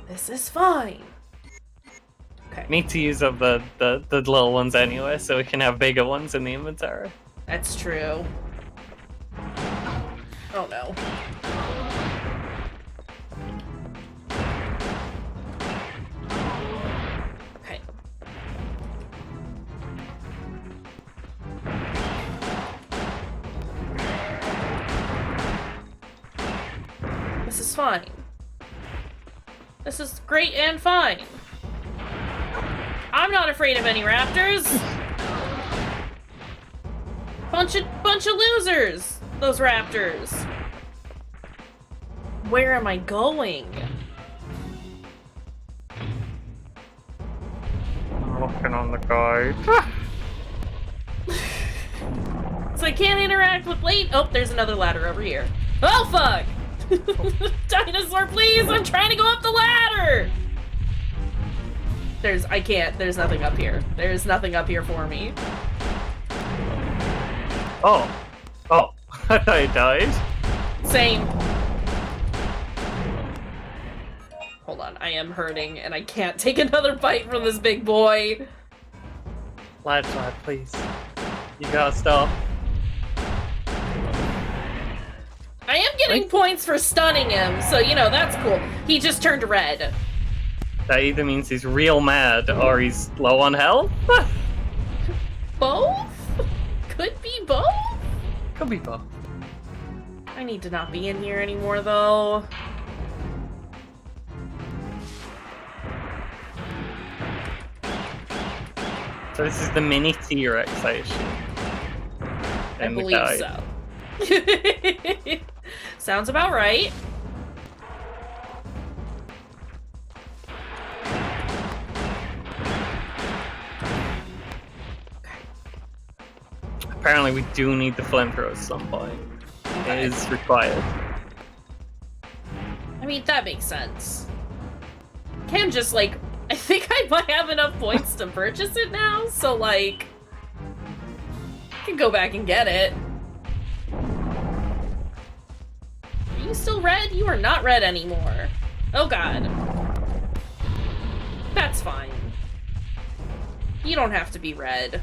This is fine. Okay, Need to use up the little ones anyway, so we can have bigger ones in the inventory. that's true. Oh no. Okay. This is fine. This is great and fine. I'm not afraid of any raptors. Bunch of losers. Those raptors. Where am I going? I'm looking on the guide. So I can't interact with late. Oh, there's another ladder over here. Oh fuck! Dinosaur, please! I'm trying to go up the ladder! I can't. There's nothing up here. There's nothing up here for me. Oh, I thought I died. Same. Hold on, I am hurting and I can't take another bite from this big boy. Lad, please. You gotta stop. I am getting points for stunning him, so, you know, that's cool. He just turned red. That either means he's real mad or he's low on health. Both? Could be both? Could be both. I need to not be in here anymore, though. So this is the mini T-Rex, I assume. I believe so. Sounds about right. Apparently we do need the flamethrower at some point. It is required. I mean, that makes sense. Can just, like, I think I might have enough points to purchase it now, so, like, I can go back and get it. Are you still red? You are not red anymore. Oh god. That's fine. You don't have to be red.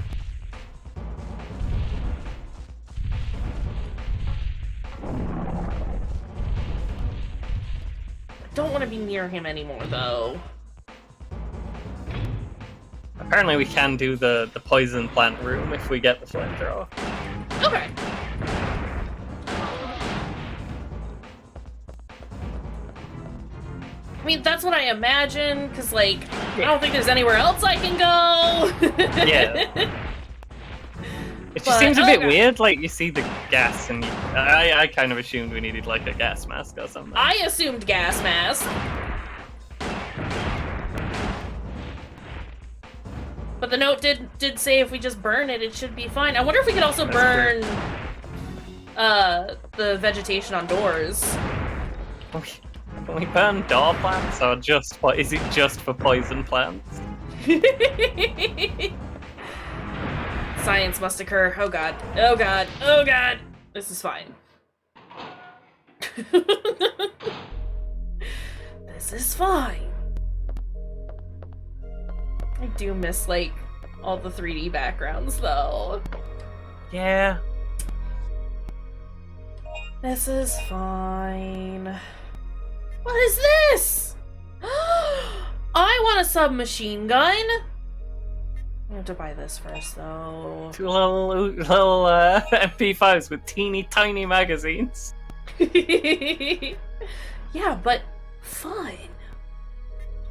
I don't want to be near him anymore, though. Apparently we can do the poison plant room if we get the flamethrower. Okay. I mean, that's what I imagine, because, like, I don't think there's anywhere else I can go. Yeah. It just seems a bit weird, like, you see the gas and I kind of assumed we needed, like, a gas mask or something. I assumed gas mask. But the note did say if we just burn it, it should be fine. I wonder if we could also burn the vegetation on doors. Can we burn door plants, or just what? Is it just for poison plants? Science must occur. Oh god. Oh god. Oh god. This is fine. This is fine. I do miss, like, all the 3D backgrounds, though. Yeah. This is fine. What is this? I want a submachine gun. I have to buy this first, though. Two little MP5s with teeny tiny magazines. Yeah, but fun.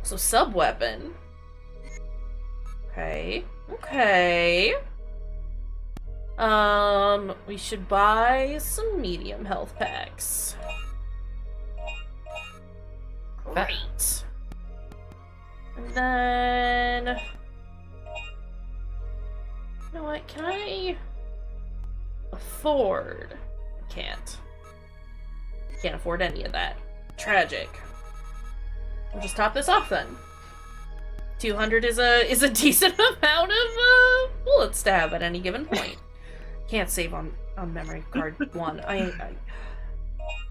So sub-weapon. Okay. Okay. We should buy some medium health packs. Great. And then... You know what, can I afford? I can't. Can't afford any of that. Tragic. I'll just top this off then. 200 is a decent amount of bullets to have at any given point. Can't save on memory card 1. I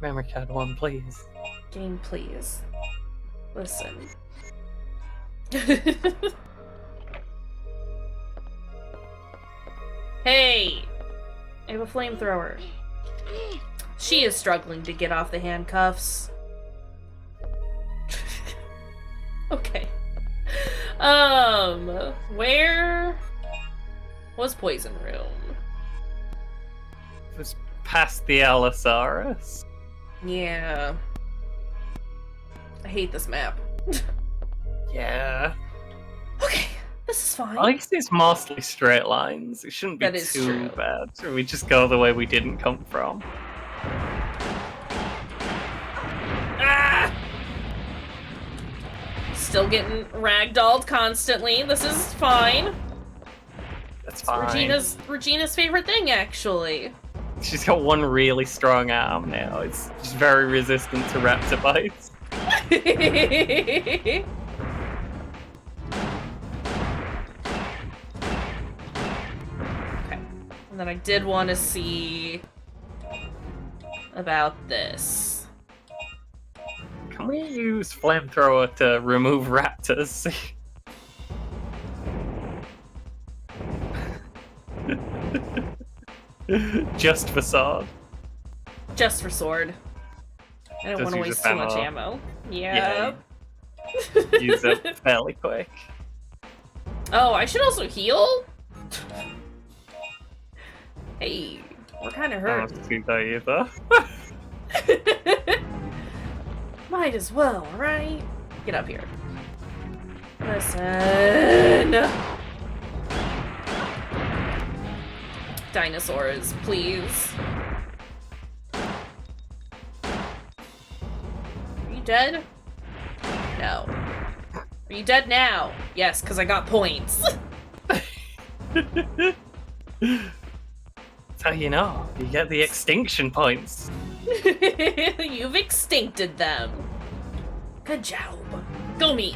Memory card 1, please. Game, please. Listen. Hey! I have a flamethrower. She is struggling to get off the handcuffs. Okay. Where was Poison Room? It was past the Allosaurus. Yeah. I hate this map. Yeah. Okay, this is fine. At least it's mostly straight lines. It shouldn't be That is too true. bad. So we just go the way we didn't come from. Ah! Still getting ragdolled constantly. This is fine. That's It's fine. Regina's favorite thing, actually. She's got one really strong arm now. It's just very resistant to raptor bites. Okay. And then I did want to see about this. Can we use flamethrower to remove raptors? Just for sword. Just for sword. I don't Does want to use waste a too much ammo. ammo. Yeah. Use it fairly quick. Oh, I should also heal? Hey, we're kind of I hurt. don't do that either. Might as well, right? Get up here. Listen. Dinosaurs, please. Are you dead? No. Are you dead now? Yes, because I got points. That's how you know. You get the extinction points. You've extincted them. Good job. Go me.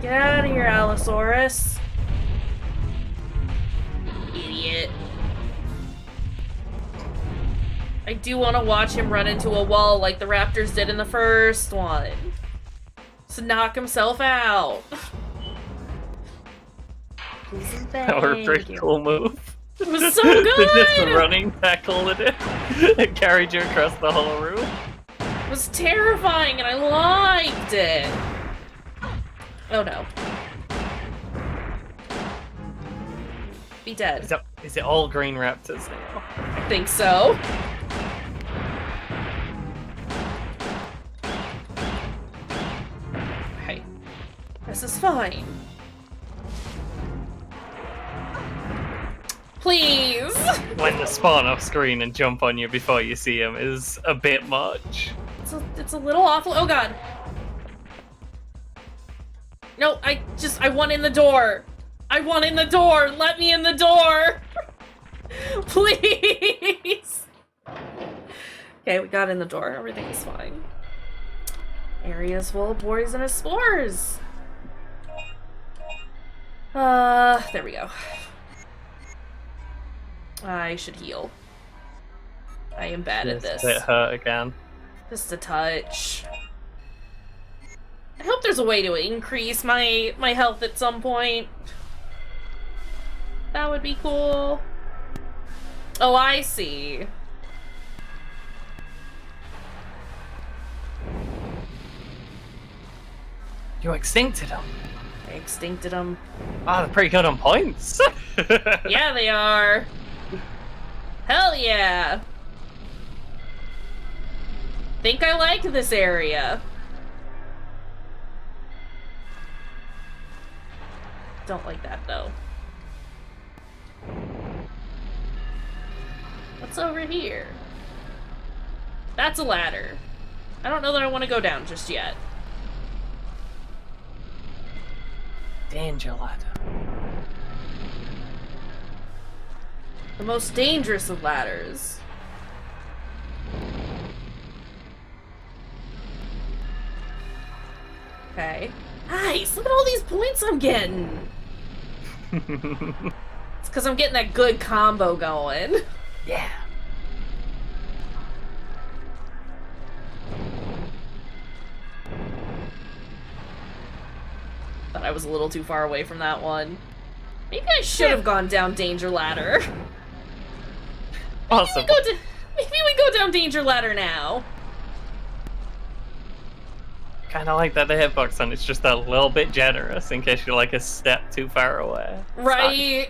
Get out of here, Allosaurus. Idiot. I do want to watch him run into a wall like the raptors did in the first one. To knock himself out. Please and That was a thank pretty you. cool move. It was so good! Just running tackle it. It carried you across the whole room. It was terrifying and I liked it. Oh no. Be dead. Is it all green raptors now? I think so. Hey. This is fine. Please! When they spawn off screen and jump on you before you see them is a bit much. It's a little awful. Oh god. No, I want in the door. I want in the door. Let me in the door. Please. Okay, we got in the door. Everything is fine. Area's full of poisonous spores. There we go. I should heal. I am bad at this. It hurt again. Just a touch. I hope there's a way to increase my health at some point. That would be cool. Oh, I see. You extincted them. I extincted them. Oh, they're pretty good on points. Yeah, they are. Hell yeah. Think I like this area. Don't like that though. What's over here? That's a ladder. I don't know that I want to go down just yet. Danger ladder. The most dangerous of ladders. Okay. Nice! Look at all these points I'm getting! It's because I'm getting that good combo going. Yeah. Thought I was a little too far away from that one. Maybe I should have gone down Danger Ladder. Awesome. Maybe we go down Danger Ladder now. Kind of like that the hitbox on it's just a little bit generous in case you're like a step too far away. Right.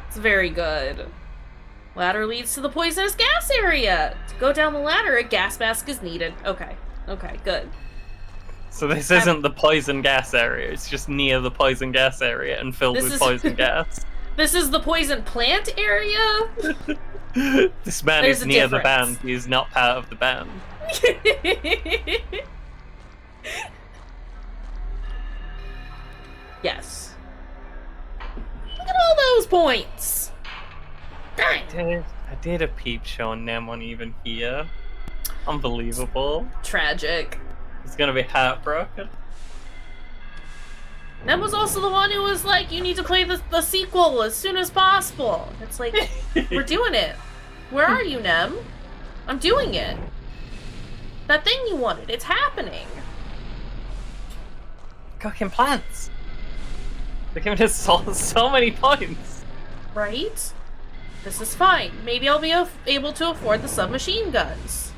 It's very good. Ladder leads to the poisonous gas area. To go down the ladder, a gas mask is needed. Okay. Okay, good. So this isn't the poison gas area, it's just near the poison gas area and filled This with is- poison gas. This is the poison plant area? This man There's is a near the difference. band, he is not part of the band. Yes. Look at all those points! Dang! I did a peep show on Nem on even here. Unbelievable. Tragic. He's gonna be heartbroken. Nem was also the one who was like, you need to play the sequel as soon as possible. It's like, we're doing it. Where are you, Nem? I'm doing it. That thing you wanted, it's happening. cooking plants. They're giving us so many points. Right? This is fine. Maybe I'll be able to afford the submachine guns.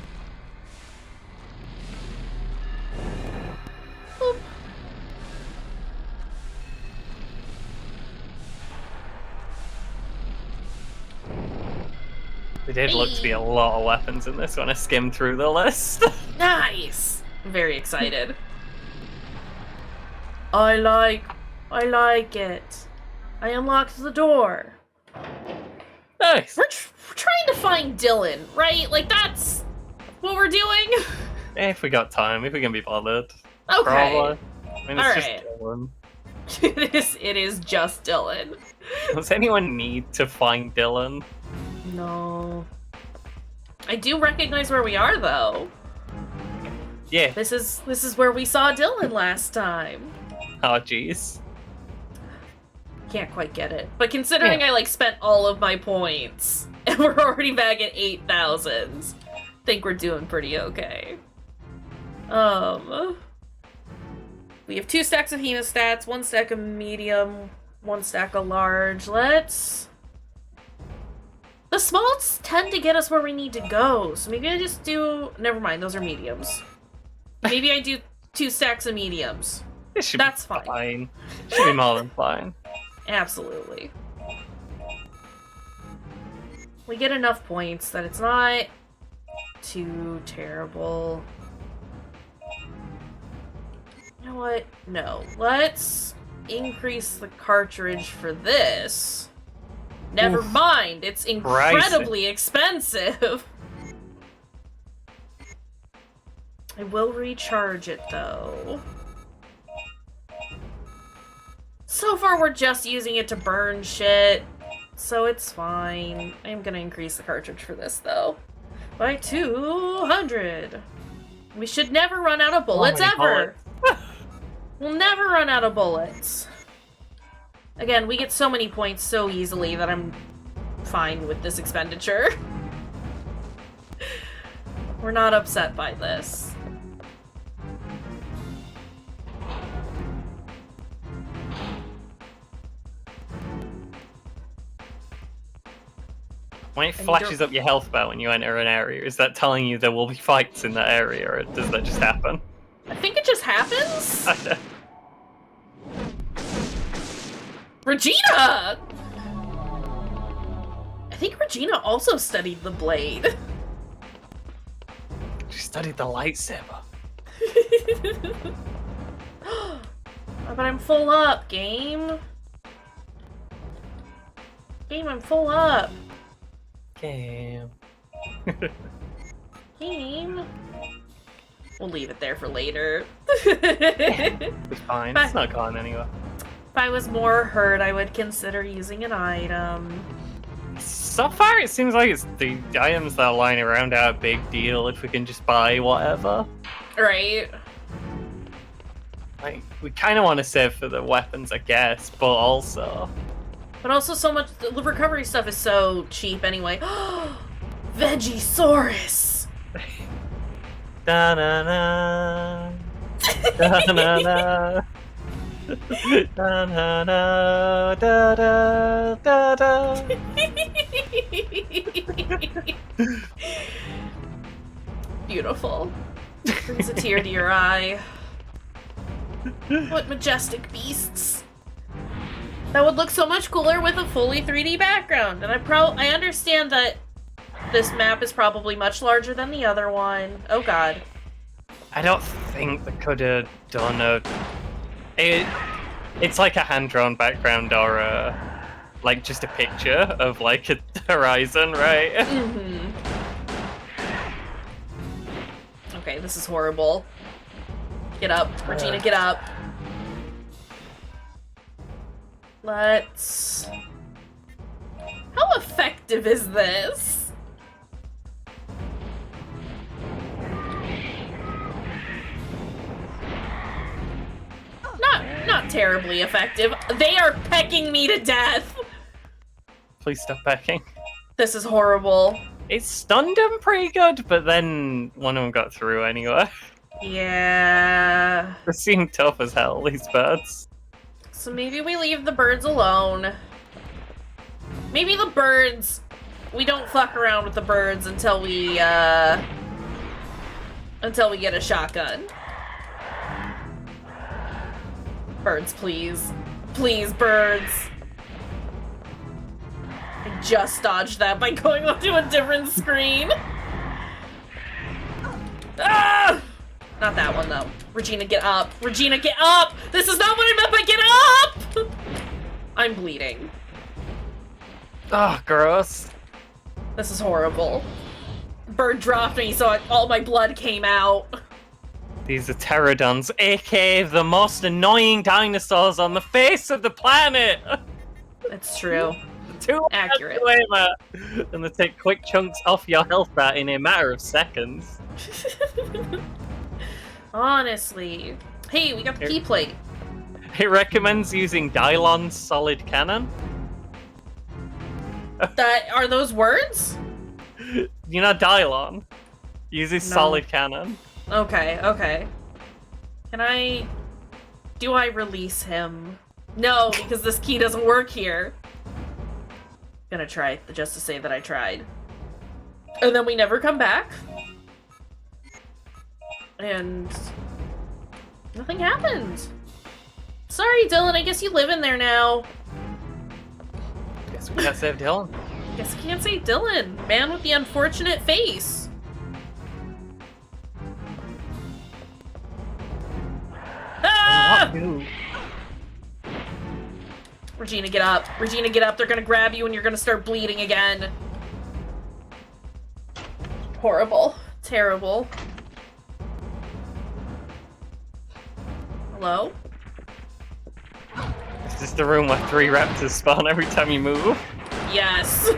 Boop. There did look to be a lot of weapons in this when I skimmed through the list. Nice! I'm very excited. I like it. I unlocked the door. Nice. We're trying to find Dylan, right? Like, that's what we're doing? If we got time, if we can be bothered. Okay. Probably. I mean, it's Alright. just Dylan. It is just Dylan. Does anyone need to find Dylan? No. I do recognize where we are, though. Yeah. This is where we saw Dylan last time. Oh, jeez. Can't quite get it. But considering I, like, spent all of my points, and we're already back at 8,000, I think we're doing pretty okay. We have 2 stacks of hemostats, 1 stack of medium, 1 stack of large. The smalls tend to get us where we need to go, so maybe I just do... Never mind, those are mediums. Maybe I do 2 stacks of mediums. That's fine. Should be more than fine. Absolutely. We get enough points that it's not too terrible. You know what? No. Let's increase the cartridge for this. Never mind, it's incredibly expensive. I will recharge it, though. So far, we're just using it to burn shit, so it's fine. I'm gonna increase the cartridge for this, though, by 200. We should never run out of bullets, ever. We'll never run out of bullets. Again, we get so many points so easily that I'm fine with this expenditure. We're not upset by this. When it flashes up your health bar when you enter an area, is that telling you there will be fights in that area, or does that just happen? I think it just happens. Regina! I think Regina also studied the blade. She studied the lightsaber. But I'm full up, game. Game, I'm full up. Game. Game. We'll leave it there for later. It's fine. It's not gone anywhere. If I was more hurt, I would consider using an item. So far, it seems like it's the items that are lying around are a big deal if we can just buy whatever. Right. Like, we kind of want to save for the weapons, I guess, but also... But also so much... The recovery stuff is so cheap anyway. Vegisaurus! Da-na-na. Da-na-na. Da-na-na. Da-da. Da-da. Beautiful. Brings a tear to your eye. What majestic beasts. That would look so much cooler with a fully 3D background. And I understand that this map is probably much larger than the other one. Oh god. I don't think they could have done a... It's like a hand-drawn background or like just a picture of like a horizon, right? Mm-hmm. Okay, this is horrible. Get up, Regina, get up. Let's... How effective is this? Not terribly effective. They are pecking me to death. Please stop pecking. This is horrible. It stunned him pretty good, but then one of them got through anyway. Yeah. They seem tough as hell, these birds. So maybe we leave the birds alone. Maybe the birds... We don't fuck around with the birds until we get a shotgun. Birds, please. Please, birds. I just dodged that by going onto a different screen. Ah! Not that one, though. Regina, get up. Regina, get up! This is not what I meant by get up! I'm bleeding. Oh, gross. This is horrible. Bird dropped me, so all my blood came out. These are pterodons, aka the most annoying dinosaurs on the face of the planet! That's true. Too Accurate. And they take quick chunks off your health bar in a matter of seconds. Honestly. Hey, we got the key plate. It recommends using Dylon's solid cannon. Are those words? You know Dylon uses No. solid cannon. Okay, okay. Do I release him? No, because this key doesn't work here. Gonna try, just to say that I tried. And then we never come back. And nothing happened. Sorry, Dylan, I guess you live in there now. Guess we can't save Dylan. Guess I can't say Dylan. Man with the unfortunate face. Ah! Regina, get up. Regina, get up. They're gonna grab you and you're gonna start bleeding again. Horrible. Terrible. Hello? Is this the room where 3 raptors spawn every time you move? Yes.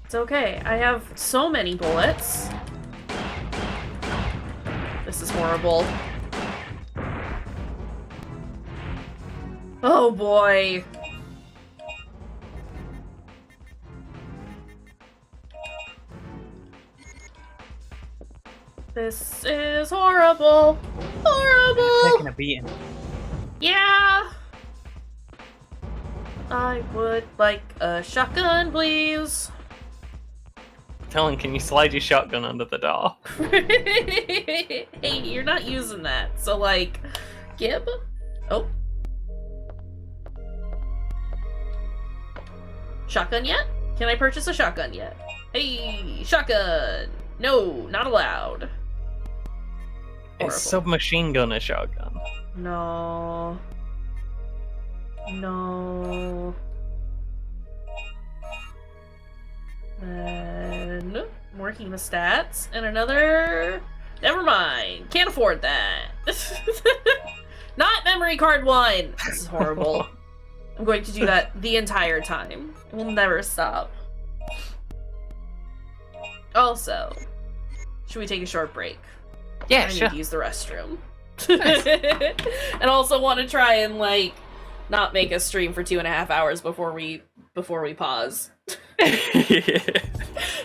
It's okay. I have so many bullets. This is horrible. Oh boy. This is horrible. Horrible. Taking a beating. Yeah. I would like a shotgun, please. Dylan, can you slide your shotgun under the door? Hey, you're not using that. So, like, Gib? Oh. Shotgun yet? Can I purchase a shotgun yet? Hey, shotgun! No, not allowed. It's submachine gun a shotgun. No. No. And more hemostats and another. Never mind. Can't afford that. Not memory card 1. This is horrible. I'm going to do that the entire time. It will never stop. Also, should we take a short break? Yeah, I sure. need to use the restroom. And also want to try and, like, not make a stream for 2.5 hours before we pause.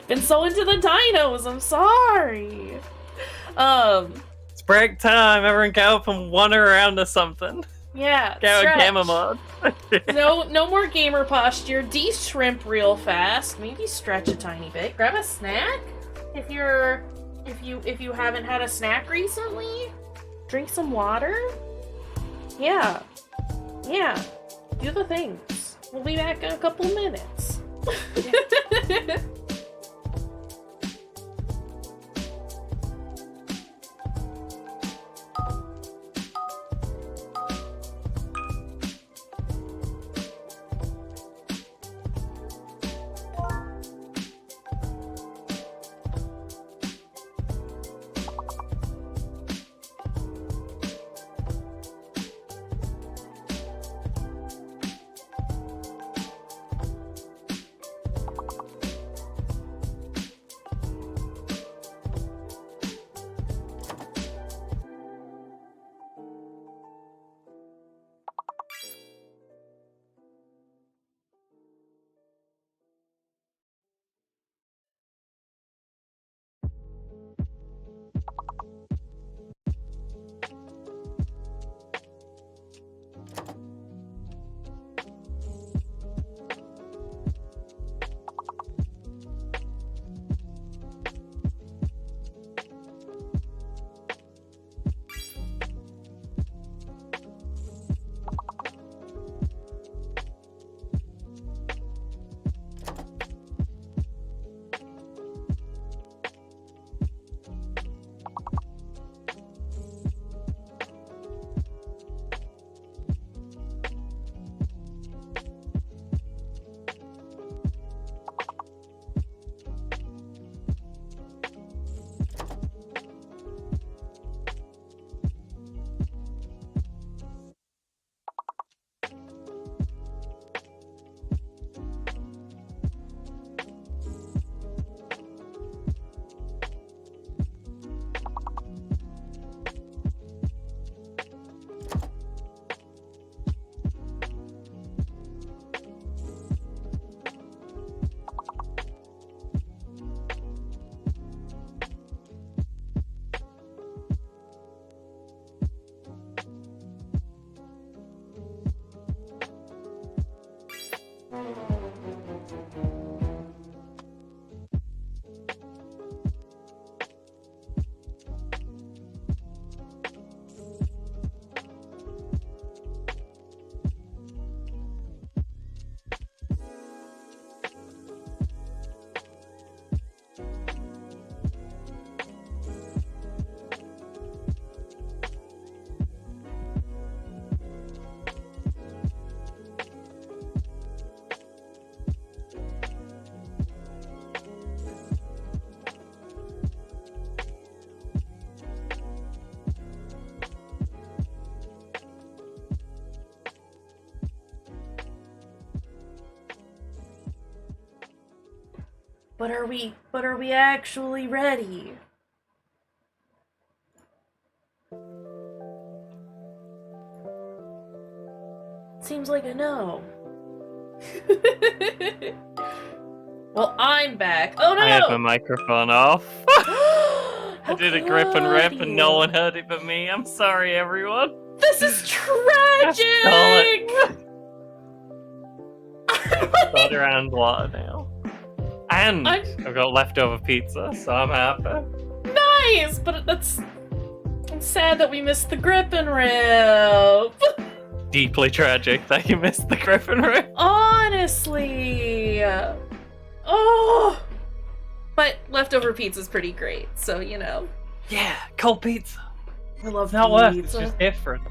Been so into the dinos, I'm sorry. It's break time. Everyone get up and wander around or something. Yeah, Get out stretch. gamer mode. No more gamer posture. De-shrimp real fast. Maybe stretch a tiny bit. Grab a snack if you haven't had a snack recently. Drink some water. Yeah. Do the things. We'll be back in a couple minutes. But are we actually ready? Seems like a no. Well, I'm back. Oh no! I had my microphone off. I did a grip and rip and no you? one heard it but me. I'm sorry, everyone. This is tragic! Got around water now. And I've got leftover pizza, so I'm happy. Nice! But I'm sad that we missed the grip and rip. Deeply tragic that you missed the grip and rip. Honestly. Oh! But leftover pizza's pretty great, so you know. Yeah, cold pizza. I love It's not worse, it's pizza. just different.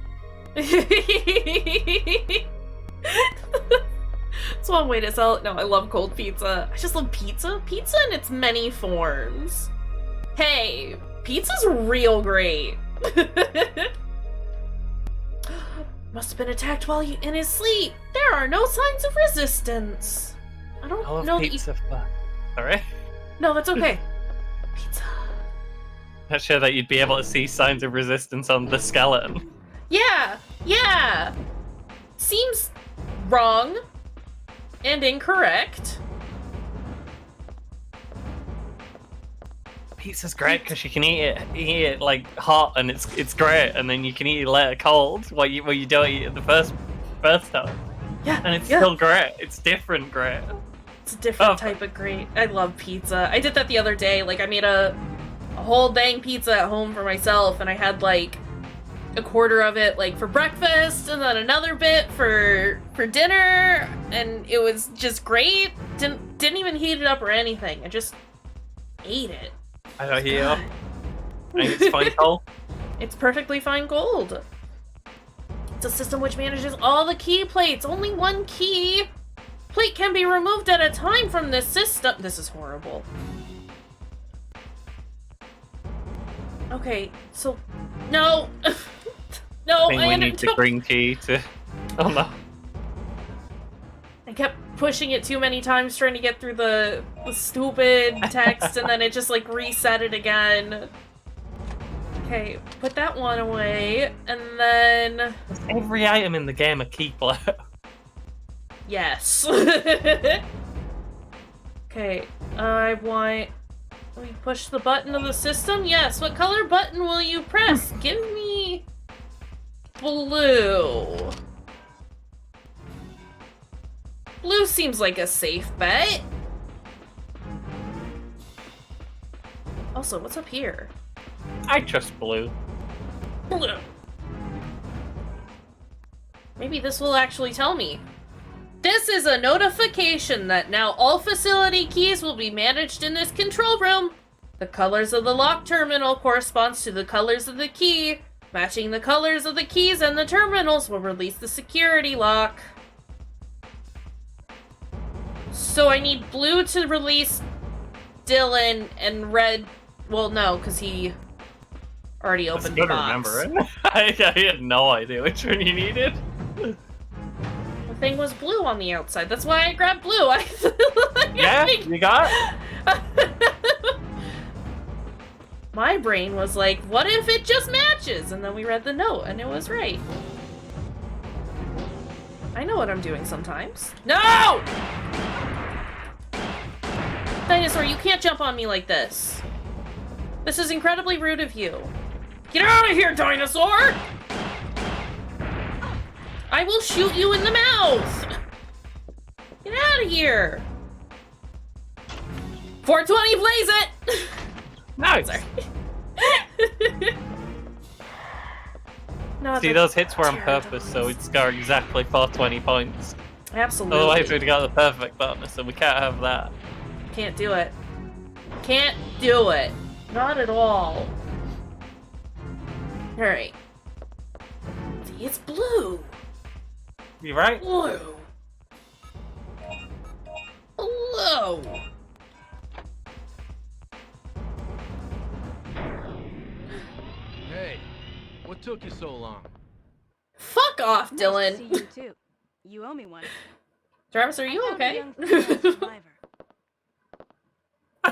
It's one way to sell it. No, I love cold pizza. I just love pizza. Pizza in its many forms. Hey, pizza's real great. Must have been attacked while in his sleep. There are no signs of resistance. I don't I love know pizza. Sorry? No, that's okay. Pizza. Not sure that you'd be able to see signs of resistance on the skeleton. Yeah. Seems wrong and incorrect. Pizza's great because you can eat it like hot and it's great, and then you can eat it later cold while you don't eat it the first time. Yeah, and it's still great. It's different great. It's a different type of great. I love pizza. I did that the other day. Like I made a whole dang pizza at home for myself, and I had like a quarter of it like for breakfast, and then another bit for dinner, and it was just great. Didn't even heat it up or anything. I just ate it. I don't hear. I think it's fine cold. It's perfectly fine gold. It's a system which manages all the key plates. Only one key plate can be removed at a time from this system. This is horrible. Okay, so no, no. I think we need the green key to. Oh no! I kept pushing it too many times trying to get through the stupid text, and then it just like reset it again. Okay, put that one away, and then every item in the game a key plate. Yes. Okay, I want. Will you push the button of the system? Yes. What color button will you press? Give me blue. Blue seems like a safe bet. Also, what's up here? I trust blue. Blue. Maybe this will actually tell me. This is a notification that now all facility keys will be managed in this control room. The colors of the lock terminal corresponds to the colors of the key. Matching the colors of the keys and the terminals will release the security lock. So I need blue to release Dylan and red. Well, no, because he already opened the box. Remember it. I had no idea which one you needed. The thing was blue on the outside. That's why I grabbed blue. Yeah, you got it. My brain was like, what if it just matches? And then we read the note, and it was right. I know what I'm doing sometimes. No! Dinosaur, you can't jump on me like this. This is incredibly rude of you. Get out of here, Dinosaur! I will shoot you in the mouth! Get out of here! 420, blaze it! Nice! Sorry. See, those hits were on purpose, so it's got exactly 420 points. Absolutely. Otherwise, we'd got the perfect bonus, so we can't have that. Can't do it. Can't do it. Not at all. Alright. See, it's blue. You right? Blue. Blue. Hey, what took you so long? Fuck off, Nice Dylan. to see you too. You owe me one. Travis, are you I found a okay? young female survivor.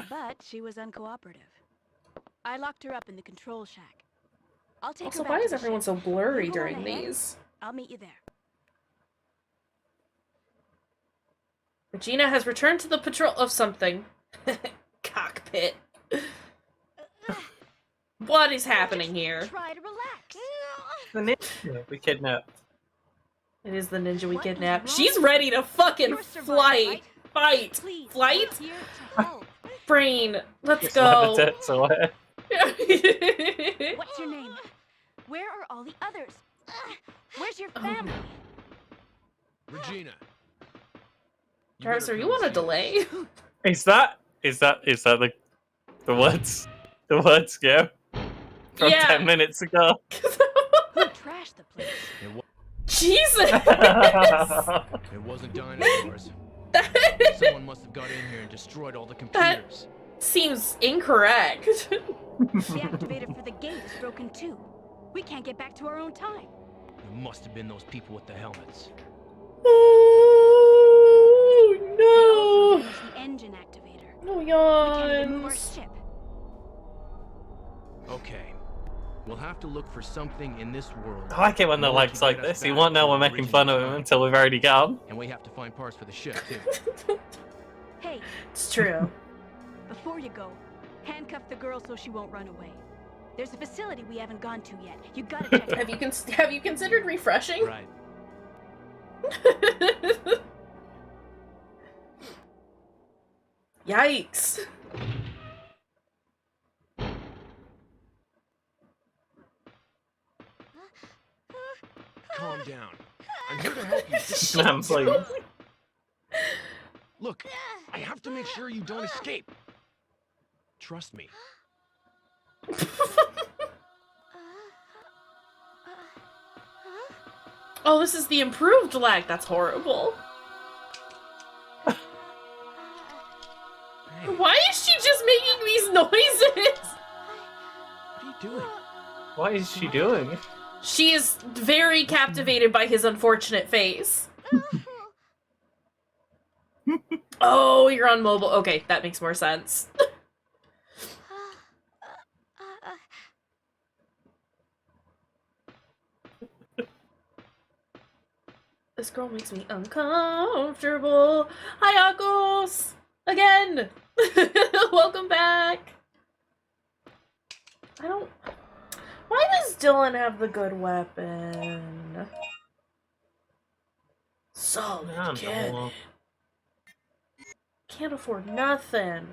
But she was uncooperative. I locked her up in the control shack. I'll take Also, her back why to is the everyone ship. so blurry You go on during ahead. these? I'll meet you there. Regina has returned to the patrol of something. Cockpit. What is happening here? Try to relax. The ninja we kidnapped. It is the ninja we What is kidnapped. wrong She's with ready to fucking You're a survivor, flight. right? Fight. Please, Flight? we're here to help. Brain. Let's Just go. levitates away. What's your name? Where are all the others? Where's your family? Regina. Travis, are you on a delay? Is that the words go from Yeah. 10 minutes ago? Who trashed the place? Jesus! It wasn't dinosaurs. Someone must have got in here and destroyed all the computers. Seems incorrect. The activator for the gate is broken too. We can't get back to our own time. It must have been those people with the helmets. Oh They also no! damaged the engine activator. No We can't even move our yawns. ship. Okay. We'll have to look for something in this world. I like it when the legs like this. He won't know we're making fun of him until we've already gone. And we have to find parts for the ship, too. Hey, It's true. before you go, handcuff the girl so she won't run away. There's a facility we haven't gone to yet. You gotta check it out. Have you considered refreshing? Right. Yikes. Calm down. I'm here to help you. Ma'am, please. Look, I have to make sure you don't escape. Trust me. Oh, this is the improved lag. That's horrible. Hey, what Why is she just making these noises? are you doing? What is she doing? She is very captivated by his unfortunate face. Oh, you're on mobile. Okay, that makes more sense. This girl makes me uncomfortable. Hi, Akos! Again! Welcome back! I don't... Why does Dylan have the good weapon? Solid I don't cannon. know. Can't afford nothing.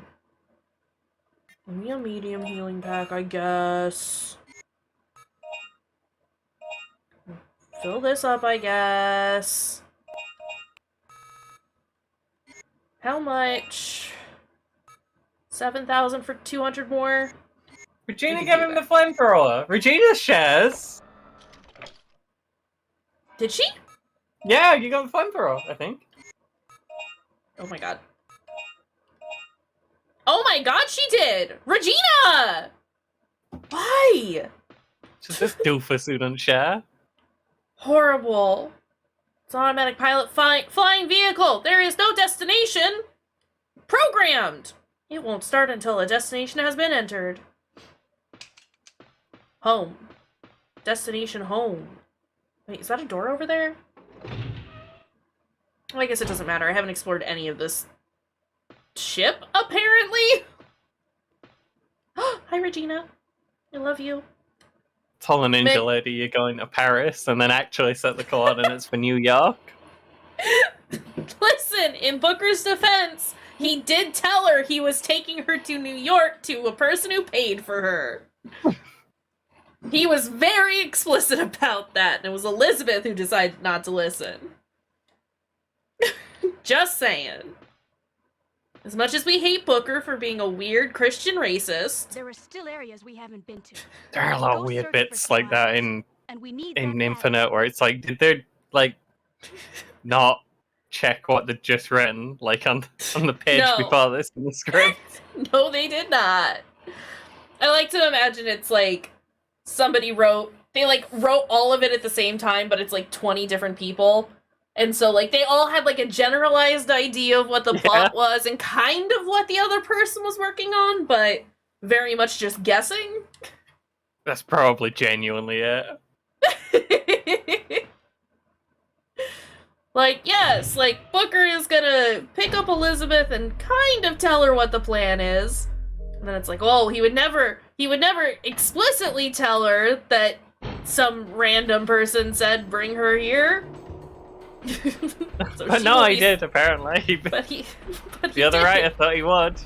Give me a medium healing pack, I guess. Fill this up, I guess. How much? 7,000 for 200 more? Regina can gave do him the flamethrower. Regina shares. Did she? Yeah, you got the flamethrower, I think. Oh my god. Oh my god, she did! Regina! Why? Just this doofus who doesn't share. Horrible. It's an automatic pilot flying vehicle. There is no destination. Programmed. It won't start until a destination has been entered. Home. Destination home. Wait, is that a door over there? Well, I guess it doesn't matter. I haven't explored any of this ship, apparently. Hi, Regina. I love you. Tell the ninja lady you're going to Paris and then actually set the coordinates for New York. Listen, in Booker's defense, he did tell her he was taking her to New York to a person who paid for her. He was very explicit about that, and it was Elizabeth who decided not to listen. Just saying. As much as we hate Booker for being a weird Christian racist, There are still areas we haven't been to. There are a lot of Go weird search bits for like that survivors, and we need in that Infinite where it's like, did they like not check what they'd just written like on the page No. before this in the script? no, they did not. I like to imagine it's like somebody wrote all of it at the same time, but it's like 20 different people. And so, like, they all had, like, a generalized idea of what the plot was and kind of what the other person was working on, but very much just guessing. That's probably genuinely it. Like, yes, like, Booker is gonna pick up Elizabeth and kind of tell her what the plan is. And then it's like, oh, he would never explicitly tell her that some random person said, bring her here. So but no, I did, apparently. But the other writer thought he would.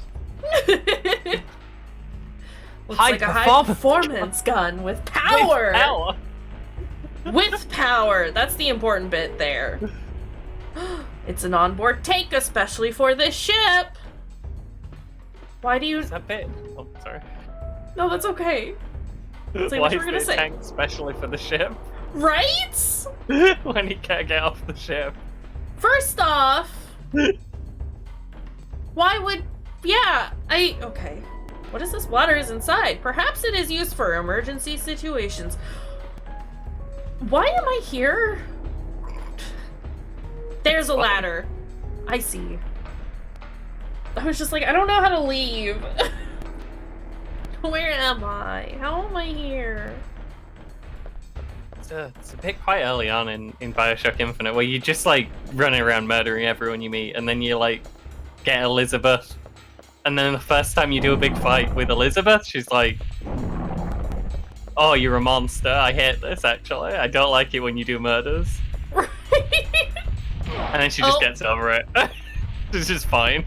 Looks like a high performance gun with power. With power. With power. That's the important bit there. It's an onboard tank, especially for this ship. Why do you? Is that bit? Oh, sorry. No, that's okay. That's like why what you were gonna say. Tank especially for the ship? Right? When he can't get off the ship. First off, why would? Yeah, okay. What is this? Water is inside. Perhaps it is used for emergency situations. Why am I here? There's a ladder. I see. I was just like, I don't know how to leave. Where am I? How am I here? It's a bit quite early on in Bioshock Infinite where you just like running around murdering everyone you meet, and then you like get Elizabeth, and then the first time you do a big fight with Elizabeth, she's like, oh, you're a monster. I hate this, actually. I don't like it when you do murders. Right. And then she just gets over it. It's just fine.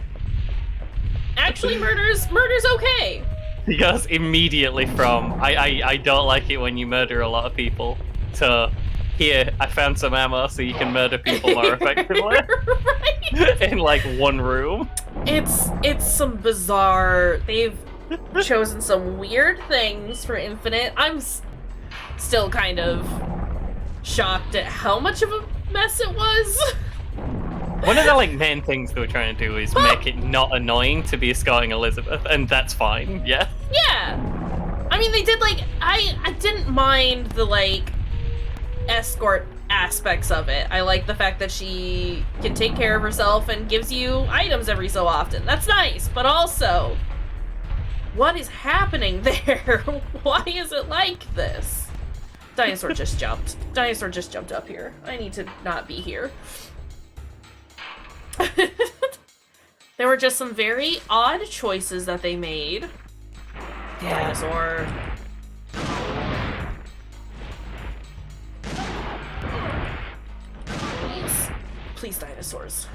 Actually, murder's okay. He goes immediately from, I don't like it when you murder a lot of people, to, here, I found some ammo so you can murder people more effectively. Right. In like one room. It's some bizarre, they've chosen some weird things for Infinite. I'm still kind of shocked at how much of a mess it was. One of the like main things they were trying to do is make it not annoying to be escorting Elizabeth, and that's fine, yeah? Yeah! I mean, they did like, I didn't mind the like, escort aspects of it. I like the fact that she can take care of herself and gives you items every so often. That's nice, but also, what is happening there? Why is it like this? Dinosaur just jumped. Dinosaur just jumped up here. I need to not be here. There were just some very odd choices that they made. Yeah. Dinosaur. Please, dinosaurs.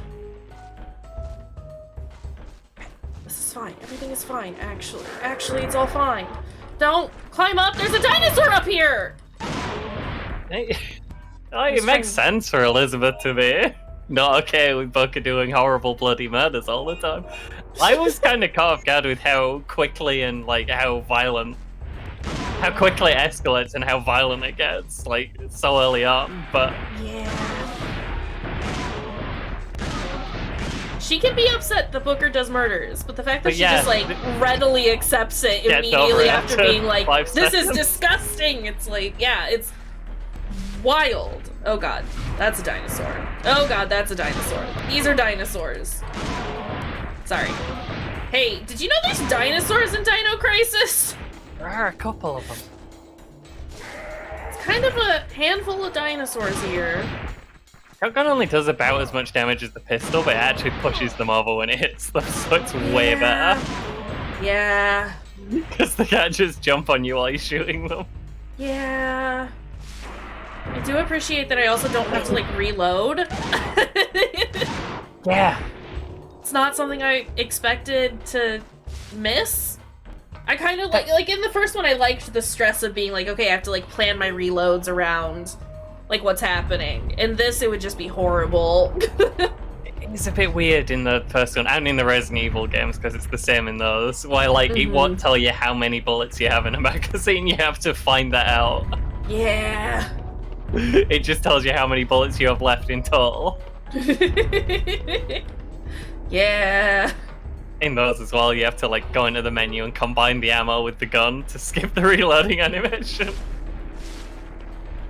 This is fine. Everything is fine, actually. Actually, it's all fine. Don't climb up! There's a dinosaur up here! Hey, it makes sense for Elizabeth to be not okay with Booker doing horrible bloody murders all the time. I was kind of caught off guard with how quickly and like how quickly it escalates and how violent it gets, like so early on, but yeah. She can be upset that Booker does murders, but the fact that she just like readily accepts it immediately after being like, this is disgusting, it's like, yeah, it's wild. Oh god, that's a dinosaur. Oh god, that's a dinosaur. These are dinosaurs. Sorry. Hey, did you know there's dinosaurs in Dino Crisis? There are a couple of them. It's kind of a handful of dinosaurs here. Shotgun only does about as much damage as the pistol, but it actually pushes them over when it hits them, so it's way better. Yeah. Because they can't just jump on you while you're shooting them. Yeah. I do appreciate that I also don't have to, like, reload. Yeah. It's not something I expected to miss. I kind of, like, in the first one, I liked the stress of being like, okay, I have to, like, plan my reloads around, like, what's happening. In this, it would just be horrible. It's a bit weird in the first one, and in the Resident Evil games, because it's the same in those, where, like, it won't tell you how many bullets you have in a magazine, you have to find that out. Yeah. It just tells you how many bullets you have left in total. Yeah. In those as well, you have to like go into the menu and combine the ammo with the gun to skip the reloading animation.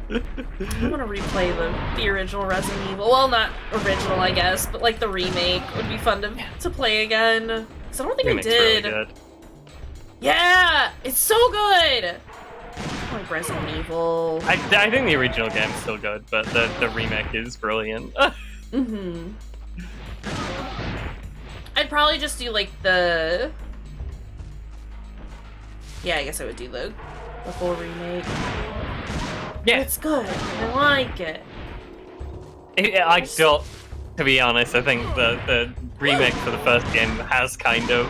I want to replay the original Resident Evil. Well, not original, I guess, but like the remake would be fun to play again. Because I don't think I did. Really good. Yeah! It's so good! I like Resident Evil. I think the original game's still good, but the remake is brilliant. Mm-hmm. I'd probably just do like the... Yeah, I guess I would do the full remake. Yeah. It's good. I like it. I don't... To be honest, I think the remake for the first game has kind of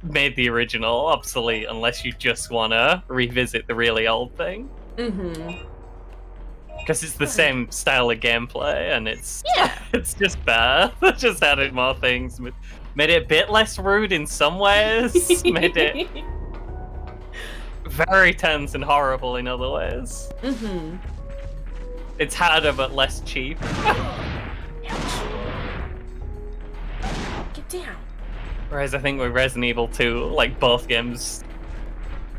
made the original obsolete unless you just want to revisit the really old thing. Mm-hmm. Because it's the same style of gameplay, and it's Yeah. it's just bad. Just added more things, made it a bit less rude in some ways, made it very tense and horrible in other ways. Mm-hmm. It's harder but less cheap. Get down. Whereas I think with Resident Evil 2, like, both games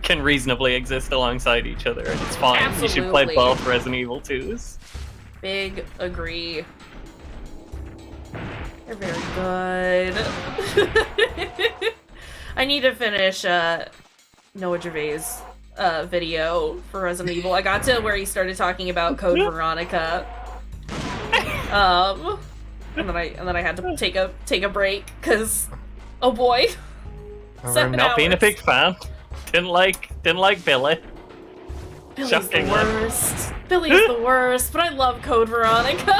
can reasonably exist alongside each other, and it's fine. Absolutely. You should play both Resident Evil 2s. Big agree. They're very good. I need to finish Noah Gervais' video for Resident Evil. I got to where he started talking about Code Veronica. And then I had to take a break because, oh boy, I'm not being a big fan. Didn't like Billy. Billy's Shockingly. the worst. Billy's the worst, but I love Code Veronica.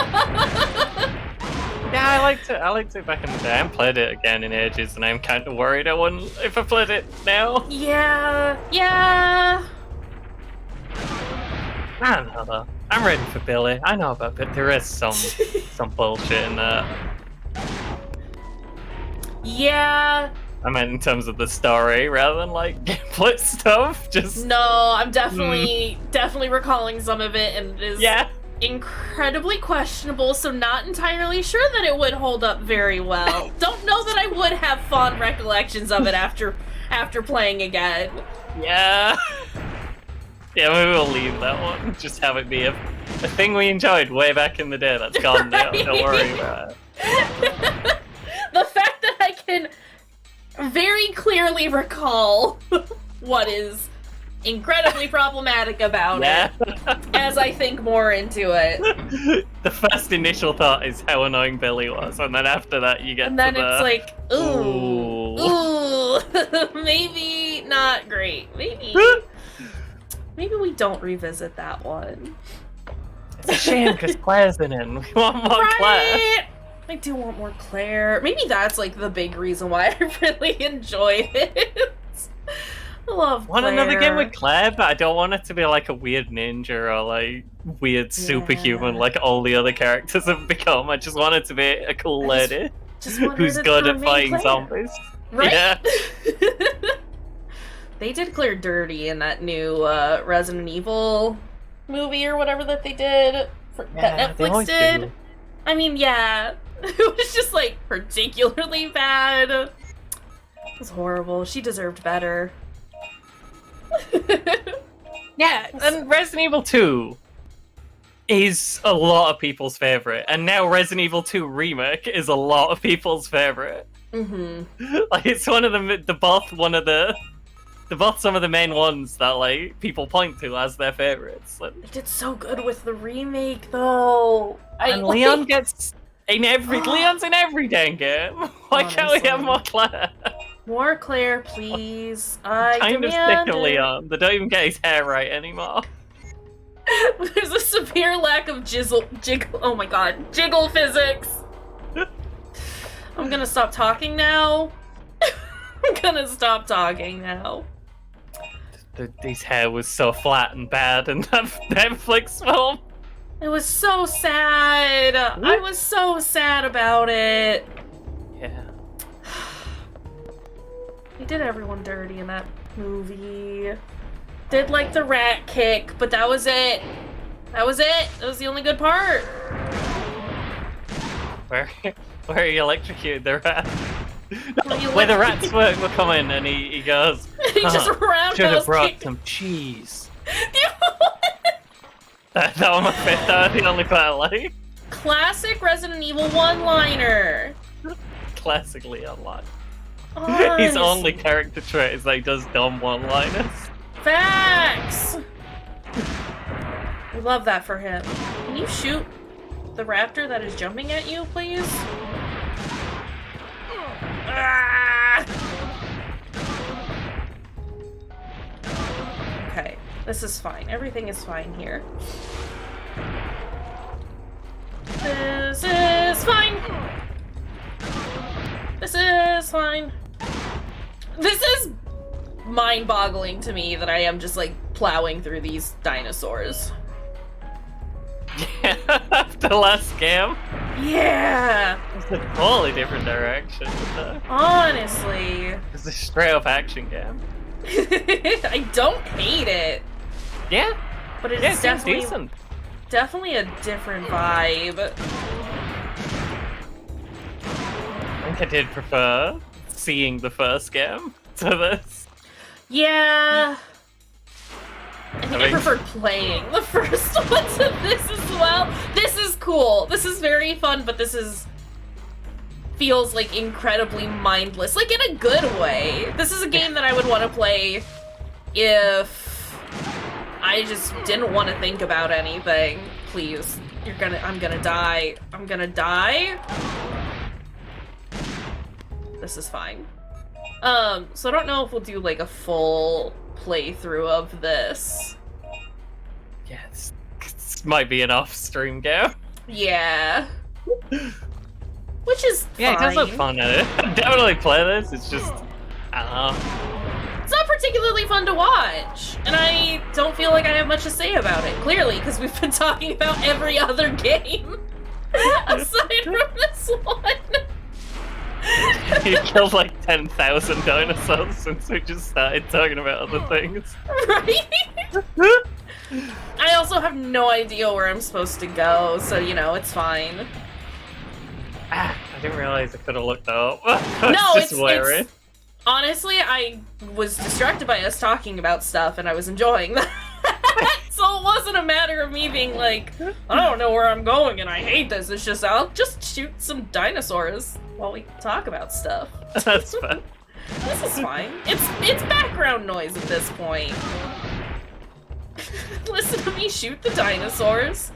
Yeah, I liked it back in the day. I haven't played it again in ages, and I'm kind of worried I wouldn't if I played it now. Yeah. I don't know though. I'm ready for Billy. I know about it. There is some bullshit in that. Yeah. I meant in terms of the story rather than like gameplay stuff. Just No, I'm definitely recalling some of it, and it is incredibly questionable, so not entirely sure that it would hold up very well. Don't know that I would have fond recollections of it after playing again. Yeah. Yeah, maybe we'll leave that one. Just have it be a thing we enjoyed way back in the day that's gone now. Don't worry about it. The fact that I can very clearly recall what is incredibly problematic about it as I think more into it. The first initial thought is how annoying Billy was, and then after that you get and then to it's the... like, ooh, maybe not great. Maybe we don't revisit that one. It's a shame because Claire's in it. We want more Claire. I do want more Claire. Maybe that's like the big reason why I really enjoyed it. I love Claire. Want another game with Claire, but I don't want it to be like a weird ninja or like weird superhuman like all the other characters have become. I just want it to be a cool lady who's good at fighting zombies. Right? Yeah. They did Claire dirty in that new Resident Evil movie or whatever that they did, that Netflix did. I mean, yeah. It was just, like, particularly bad. It was horrible. She deserved better. Yeah, and Resident Evil 2 is a lot of people's favorite, and now Resident Evil 2 Remake is a lot of people's favorite. Mm-hmm. Like, it's one of both some of the main ones that like people point to as their favorites. They did so good with the remake, though. And Leon gets Leon's in every dang game. Why can't we have more Claire? More Claire, please. Kind of sick of Leon. They don't even get his hair right anymore. There's a severe lack of jiggle physics. I'm gonna stop talking now. His hair was so flat and bad in that Netflix film. It was so sad. I was so sad about it. Yeah. They did everyone dirty in that movie. Did like the rat kick, but that was it. That was the only good part. Where he electrocuted the rat. Where the rats were coming, and he goes, he just roundhouse should have brought kicked. some cheese. That one my favorite. That was the only part I like. Classic Resident Evil one-liner. Classically unlike. Honestly. His only character trait is that he does dumb one-liners. Facts! We love that for him. Can you shoot the raptor that is jumping at you, please? Ah! Okay, this is fine. Everything is fine here. This is fine. This is fine. This is mind-boggling to me that I am just like plowing through these dinosaurs. Yeah, after the last game. Yeah! It's a totally different direction. Honestly. It's a straight-up action game. I don't hate it. Yeah. But it's Yeah, it seems definitely decent. Definitely a different vibe. I think I did prefer seeing the first game to this. Yeah. I think I preferred playing the first one to this as well. This is cool. This is very fun, but this feels like incredibly mindless. Like in a good way. This is a game that I would want to play if I just didn't want to think about anything. Please. I'm gonna die. I'm gonna die. This is fine. So I don't know if we'll do like a full playthrough of this. Yes. This might be an off-stream game. Yeah. Which is Yeah, fine. it does look fun at it. I'd definitely play this, it's just... I don't know. It's not particularly fun to watch, and I don't feel like I have much to say about it, clearly, because we've been talking about every other game aside from this one. You killed like 10,000 dinosaurs since we just started talking about other things. Right? I also have no idea where I'm supposed to go, so, you know, it's fine. I didn't realize I could have looked that up. No, it's honestly, I was distracted by us talking about stuff, and I was enjoying that. So it wasn't a matter of me being like, I don't know where I'm going and I hate this. It's just, I'll just shoot some dinosaurs while we talk about stuff. That's fun. This is fine. It's background noise at this point. Listen to me shoot the dinosaurs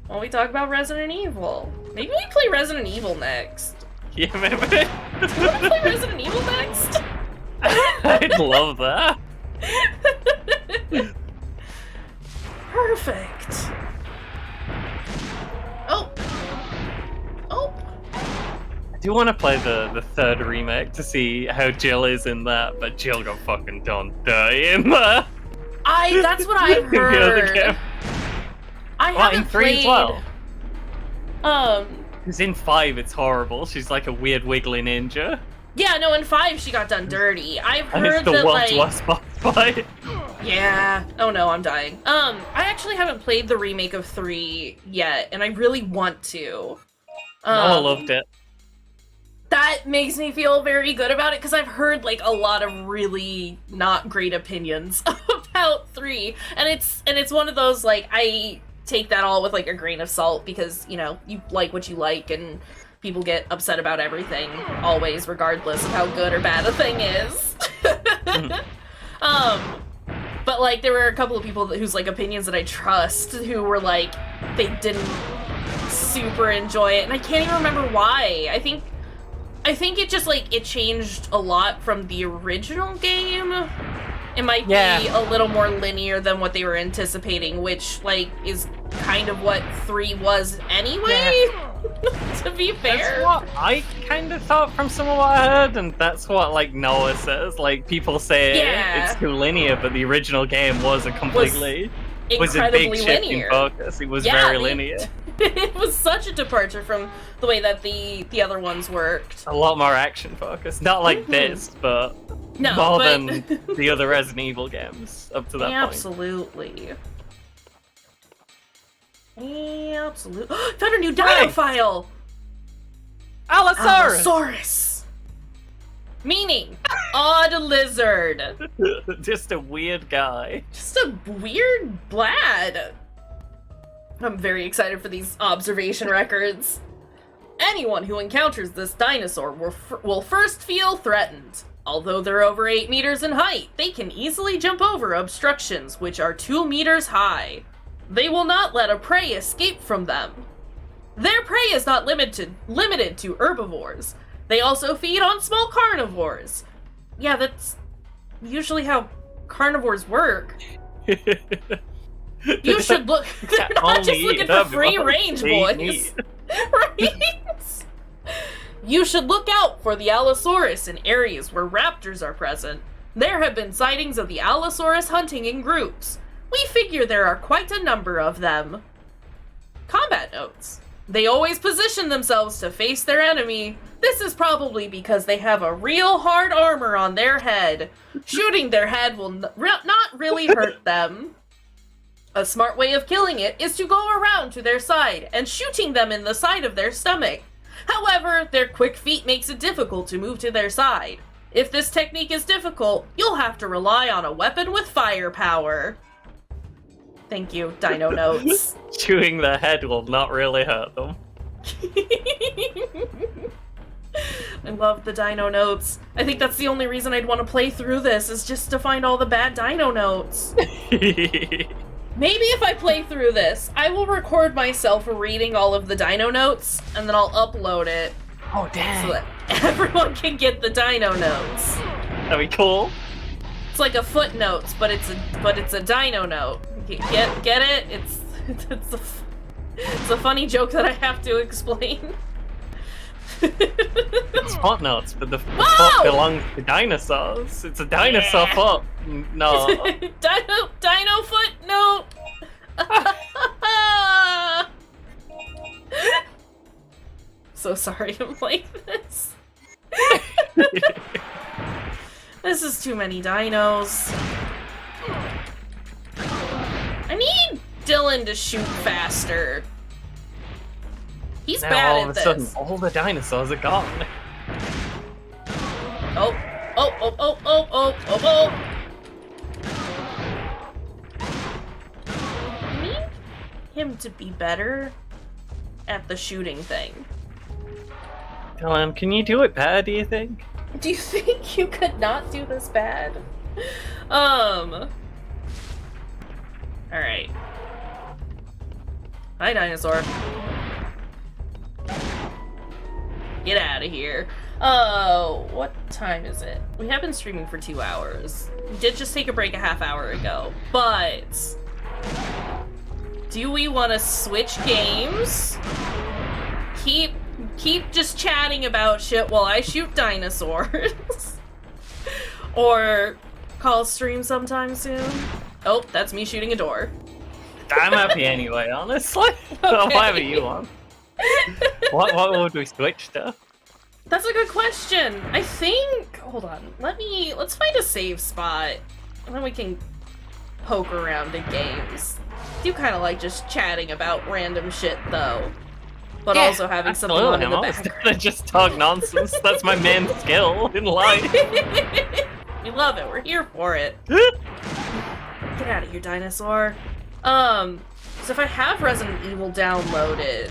while we talk about Resident Evil. Maybe we play Resident Evil next. Yeah, maybe. Do you want to play Resident Evil next? I'd love that. Perfect. Oh. Oh. I do want to play the third remake to see how Jill is in that, but Jill got fucking done dirty in there. That's what I've heard. I haven't in 3 played... as well. Um. Because in 5 it's horrible. She's like a weird wiggly ninja. Yeah, no, in 5 she got done dirty. I've heard And it's the that, world's like... worst boss fight. Yeah. Oh no, I'm dying. I actually haven't played the remake of 3 yet, and I really want to. Noah loved it. That makes me feel very good about it, because I've heard, like, a lot of really not great opinions about 3. And it's one of those, like, I take that all with, like, a grain of salt, because, you know, you like what you like, and people get upset about everything, always, regardless of how good or bad a thing is. But, like, there were a couple of people whose, like, opinions that I trust who were, like, they didn't super enjoy it, and I can't even remember why. I think it just, like, it changed a lot from the original game. It might be a little more linear than what they were anticipating, which, like, is kind of what 3 was anyway, to be fair. That's what I kind of thought from some of what I heard, and that's what, like, Noah says. Like, people say it's too linear, but the original game was a completely... was a big shift in focus. It was very linear. It was such a departure from the way that the other ones worked. A lot more action focused. Not like this, but more than the other Resident Evil games up to that point. Absolutely. Absolutely. Found a new Dino file! Allosaurus! Meaning, odd lizard. Just a weird guy. Just a weird lad. I'm very excited for these observation records. Anyone who encounters this dinosaur will first feel threatened. Although they're over 8 meters in height, they can easily jump over obstructions which are 2 meters high. They will not let a prey escape from them. Their prey is not limited to herbivores. They also feed on small carnivores. Yeah, that's usually how carnivores work. You should look. They're not just looking for free range, boys. Right? You should look out for the Allosaurus in areas where raptors are present. There have been sightings of the Allosaurus hunting in groups. We figure there are quite a number of them. Combat notes. They always position themselves to face their enemy. This is probably because they have a real hard armor on their head. Shooting their head will not really hurt them. A smart way of killing it is to go around to their side and shooting them in the side of their stomach. However, their quick feet makes it difficult to move to their side. If this technique is difficult, you'll have to rely on a weapon with firepower. Thank you, Dino Notes. Chewing their head will not really hurt them. I love the Dino Notes. I think that's the only reason I'd want to play through this, is just to find all the bad Dino Notes. Maybe if I play through this, I will record myself reading all of the Dino Notes, and then I'll upload it. Oh, dang. So that everyone can get the Dino Notes. That'd be cool. It's like a footnotes, but it's a Dino Note. Get it? It's a funny joke that I have to explain. It's footnotes, but the foot belongs to dinosaurs. It's a dinosaur foot. No. Dino footnote. So sorry I'm like this. This is too many dinos. I need Dylan to shoot faster. He's now, bad all at of this. a sudden, all the dinosaurs are gone. Oh. I need him to be better at the shooting thing. Can you do it better, do you think? Do you think you could not do this bad? Alright. Hi, dinosaur. Get out of here. Oh, what time is it? We have been streaming for 2 hours. We did just take a break a half hour ago, but do we want to switch games? Keep just chatting about shit while I shoot dinosaurs. Or call stream sometime soon. Oh, that's me shooting a door. I'm happy anyway, honestly. Okay. Whatever you want. What would we switch to? That's a good question. I think, hold on, let's find a save spot, and then we can poke around in games. I do kind of like just chatting about random shit, though. But yeah, also having something on in the background. Just talk nonsense. That's my main skill in life. We love it. We're here for it. Get out of here, dinosaur. So if I have Resident Evil downloaded,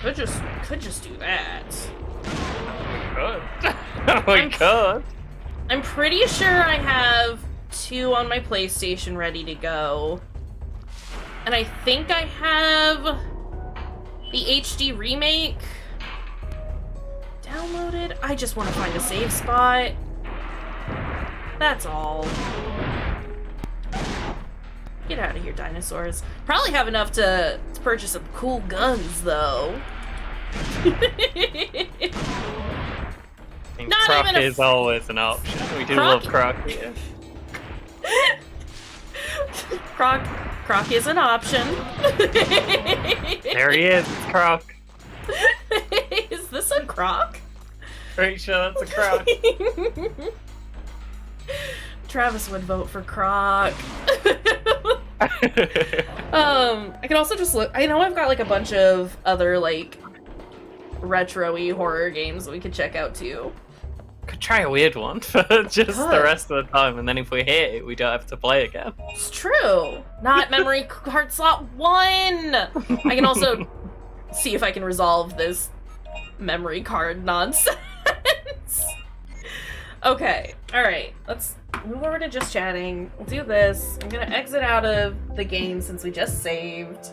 could just do that. We could. I'm pretty sure I have 2 on my PlayStation ready to go. And I think I have the HD remake downloaded. I just want to find a save spot. That's all. Get out of here, dinosaurs. Probably have enough to purchase some cool guns, though. Croc is always an option. We do love Croc here. Croc is an option. There he is, it's Croc. Is this a Croc? Pretty sure that's a Croc. Travis would vote for Croc. I can also just look. I know I've got like a bunch of other like retro-y horror games that we could check out too. Could try a weird one for just the rest of the time, and then if we hate it, we don't have to play again. It's true. Not memory card slot 1! I can also see if I can resolve this memory card nonsense. Okay, alright. Let's move over to just chatting. We'll do this. I'm gonna exit out of the game since we just saved.